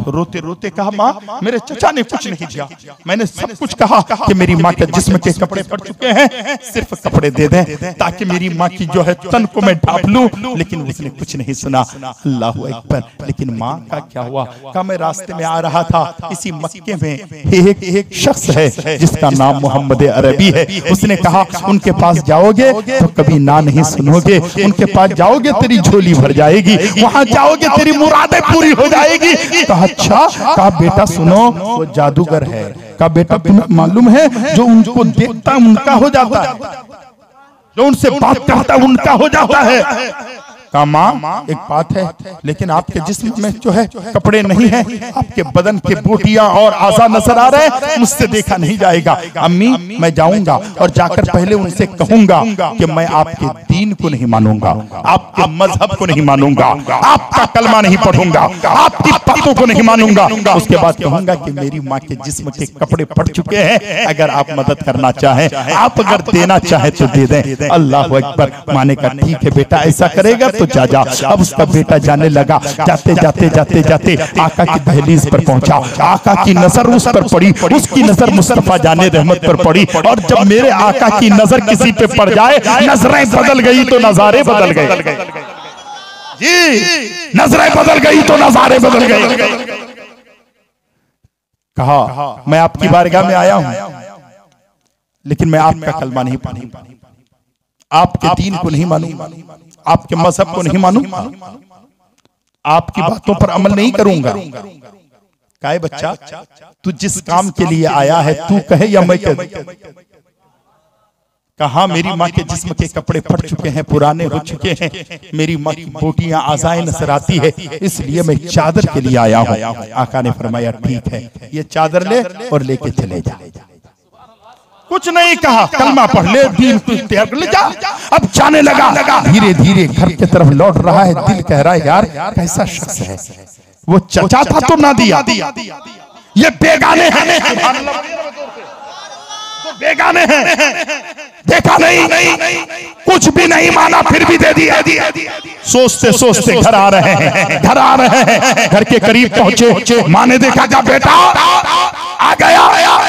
रोते रोते कहा माँ मेरे चचा ने कुछ नहीं दिया, मैंने सब कुछ कहा कि मेरी माँ के जिस्म के कपड़े फट चुके हैं, सिर्फ कपड़े दे दें ताकि मेरी माँ की जो है तन को मैं ढांप लूं, लेकिन उसने कुछ नहीं सुना। अल्लाह अकबर। लेकिन माँ का क्या हुआ? कहा मैं रास्ते में आ रहा था, इसी मक्के में एक शख्स है जिसका नाम मोहम्मद अरबी है, उसने कहा उनके पास जाओगे तो कभी ना नहीं सुनोगे, उनके पास जाओगे तेरी झोली भर जाएगी, वहां जाओगे तेरी मुरादें पूरी हो जाएगी। कहा अच्छा? कहा बेटा सुनो वो जादूगर है। कहा बेटा तुम्हें मालूम है जो उनको देखता उनका हो जाता है। जो उनसे बात करता है उनका हो जाता है। कहा माँ एक बात है, लेकिन आपके जिस्म में जो है कपड़े नहीं हैं, आपके बदन के बोटियां और आज़ा नजर आ रहे हैं, मुझसे देखा नहीं जाएगा। अम्मी मैं जाऊंगा और जाकर पहले उनसे कहूंगा कि मैं आपके दीन को नहीं मानूंगा, आपके मजहब को नहीं मानूंगा, आपका कलमा नहीं पढ़ूंगा, आपकी बातों को नहीं मानूंगा। उसके बाद कहूंगा कि मेरी माँ के जिस्म के कपड़े फट चुके हैं, अगर आप मदद करना चाहें, आप अगर देना चाहे तो दे दें। अल्लाह अकबर। माँ ने कहा ठीक है बेटा, ऐसा करेगा तो जा जा। अब उसका बेटा जाने लगा। जाते जाते जाते जाते आका की दहलीज पर पहुंचा। आका की नजर उस पर पड़ी, उसकी नजर मुस्तफा जाने रहमत पर पड़ी। और जब मेरे आका की नजर किसी पे पड़ जाए, नजरें बदल गई तो नजारे बदल गए जी, नजरें बदल गई तो नजारे बदल गए। कहा मैं आपकी बारगाह में आया हूं, लेकिन मैं आपका कलमा नहीं पढ़ूंगा, आपके दीन को नहीं मानूंगा, आपके मजहब को नहीं मानूंगा, आपकी बातों पर अमल नहीं करूंगा। काहे बच्चा, तू जिस काम के लिए आया है तू कहे या मैं कह? कहा मेरी माँ के जिस्म के कपड़े फट चुके हैं, पुराने हो चुके हैं, मेरी माँ की बोटियां आज़ाएं नजर आती है, इसलिए मैं चादर के लिए आया हूं। आका ने फरमाया ठीक है, ये चादर ले और लेके चले जा। कुछ नहीं कहा, कलमा पढ़ ले, दीन को इख्तियार कर ले जा। अब जाने लगा। धीरे धीरे घर की तरफ लौट रहा है। दिल कह रहा है यार कैसा शख्स है, वो चचा था तो ना दिया, ये बेगाने हैं, तो बेगाने हैं, देखा नहीं, कुछ भी नहीं माना, फिर भी दे दिया। सोचते सोचते घर आ रहे हैं, घर आ रहे हैं, घर के करीब पहुंचे। माँ ने देखा क्या बेटा आ गया?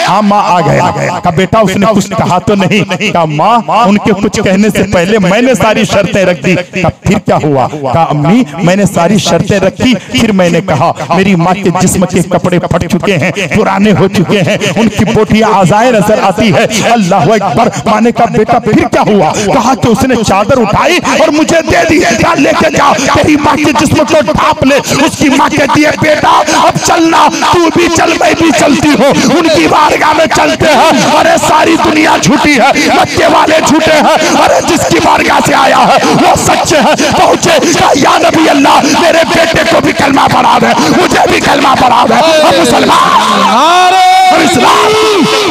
हाँ माँ आ गया। कहा बेटा उसने कुछ कहा तो नहीं? कहा माँ उनके कुछ कहने से पहले मैंने सारी शर्तें रख दी। कहा फिर क्या हुआ? कहा अम्मी मैंने सारी शर्तें रखी, फिर मैंने कहा मेरी माँ के जिस्म के कपड़े फट चुके हैं, पुराने हो चुके हैं, उनकी बोटियां आज़ाएं नजर आती है। अल्लाह अकबर। माँ ने कहा बेटा फिर क्या हुआ? कहा कि उसने चादर उठाई और मुझे दे दी, लेके जाओ तेरी माँ के जिस्म को ढांप ले। उसकी माँ कहती है बेटा अब चलना, तू भी चल मैं भी चलती हूँ, उनकी बारगाह में चलते हैं। अरे सारी दुनिया झूठी है, मक्के वाले झूठे हैं, अरे जिसकी बारगाह से आया है वो सच्चे हैं। पहुंचे, या नबी अल्लाह मेरे बेटे को भी कलमा पढ़ा दे, मुझे भी कलमा पढ़ा दे। हम मुसलमान, नारे इस्लाम,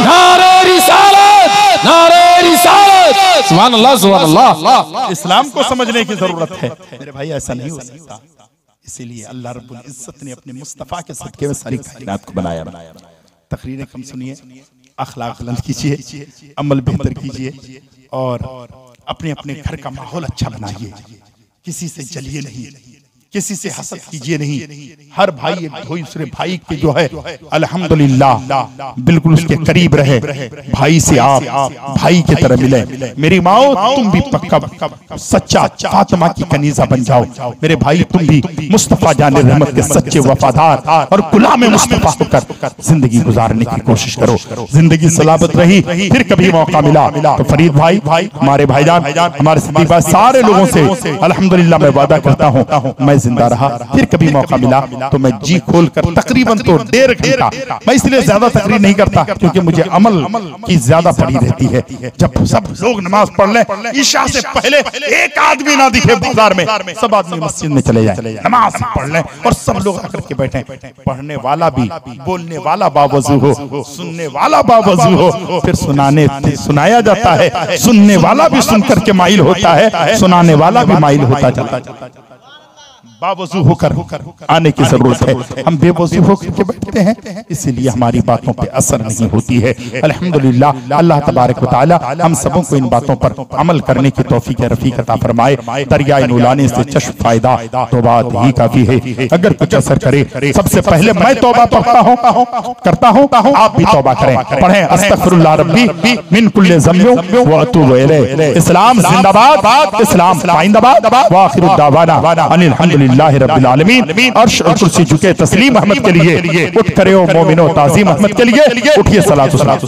नारे रिसालत, नारे रिसालत। सुभान अल्लाह, सुभान अल्लाह। इस्लाम को समझने की जरूरत है मेरे भाई, ऐसा नहीं हो सकता। इसीलिए अल्लाह रब्बुल इज्जत ने अपने मुस्तफा के सदके में सारी कायनात को बनाया। तकरीरें कम सुनिए, अखलाक बुलंद कीजिए, अमल बेहतर कीजिए और अपने अपने घर का माहौल अच्छा बनाइए। किसी से जलिए नहीं, किसी से हसद कीजिए नहीं। हर भाई एक दूसरे भाई के जो है अल्हम्दुलिल्लाह बिल्कुल उसके करीब रहे, भाई से आप भाई की तरह मिले। मेरी माओ तुम भी पक्का सच्चा फातिमा की कनीजा बन जाओ। मेरे भाई तुम भी मुस्तफा जाने रहमत के सच्चे वफादार और गुलाम मुस्तफा होकर जिंदगी गुजारने की कोशिश करो। जिंदगी सलामत रही, फिर कभी मौका मिला तो फरीद भाई, हमारे भाईजान, हमारे सिद्दीक भाई, सारे लोगों से अल्हम्दुलिल्लाह मैं वादा करता हूँ मैं जिंदा रहा, फिर कभी मौका मिला तो मैं जी खोलकर तकरीबन तो 1.5 घंटा, मैं इसलिए ज्यादा तकरीर नहीं करता क्योंकि मुझे अमल की ज्यादा पड़ी रहती है। जब सब लोग नमाज पढ़ लें, ईशा से पहले एक आदमी ना दिखे बाजार में, सब आदमी मस्जिद में चले जाए, नमाज पढ़ लें और सब लोग आकर के बैठे। पढ़ने वाला भी, बोलने वाला बावजू हो, सुनने वाला बावजू हो, फिर सुनाया जाता है। सुनने वाला भी सुनकर के माइल होता है, सुनाने वाला भी माइल होता जाता है। बावजू होकर आने की जरूरत है। हम बेवजू होकर के बैठते हैं, इसीलिए हमारी बातों पे असर नहीं होती है। अल्हम्दुलिल्लाह अल्लाह तबारक व तआला हम सबों को इन बातों पर अमल करने की तौफीक रफीक अता फरमाए। दरियाए नूलाने से चश्म फायदा तो बात ही काफी है। अगर कुछ असर करे, सबसे पहले मैं तौबा करता हूँ, आप भी तौबा करें। पढ़ें अस्तगफिरुल्लाह रब्बी मिन कुल्लि ज़म्बिन व अतूबु इलैह। इस्लाम जिंदाबाद, इस्लाम जिंदाबाद। व आखिरु दावाना अनिल हम्दुलिल्लाह रब्बिल आलमीन। अर्श और कुर्सी झुके तस्लीम अहमद के लिए, उठ करे ओ मोमिनो ताज़ीम अहमद के लिए, उठिए सलातो सलातो।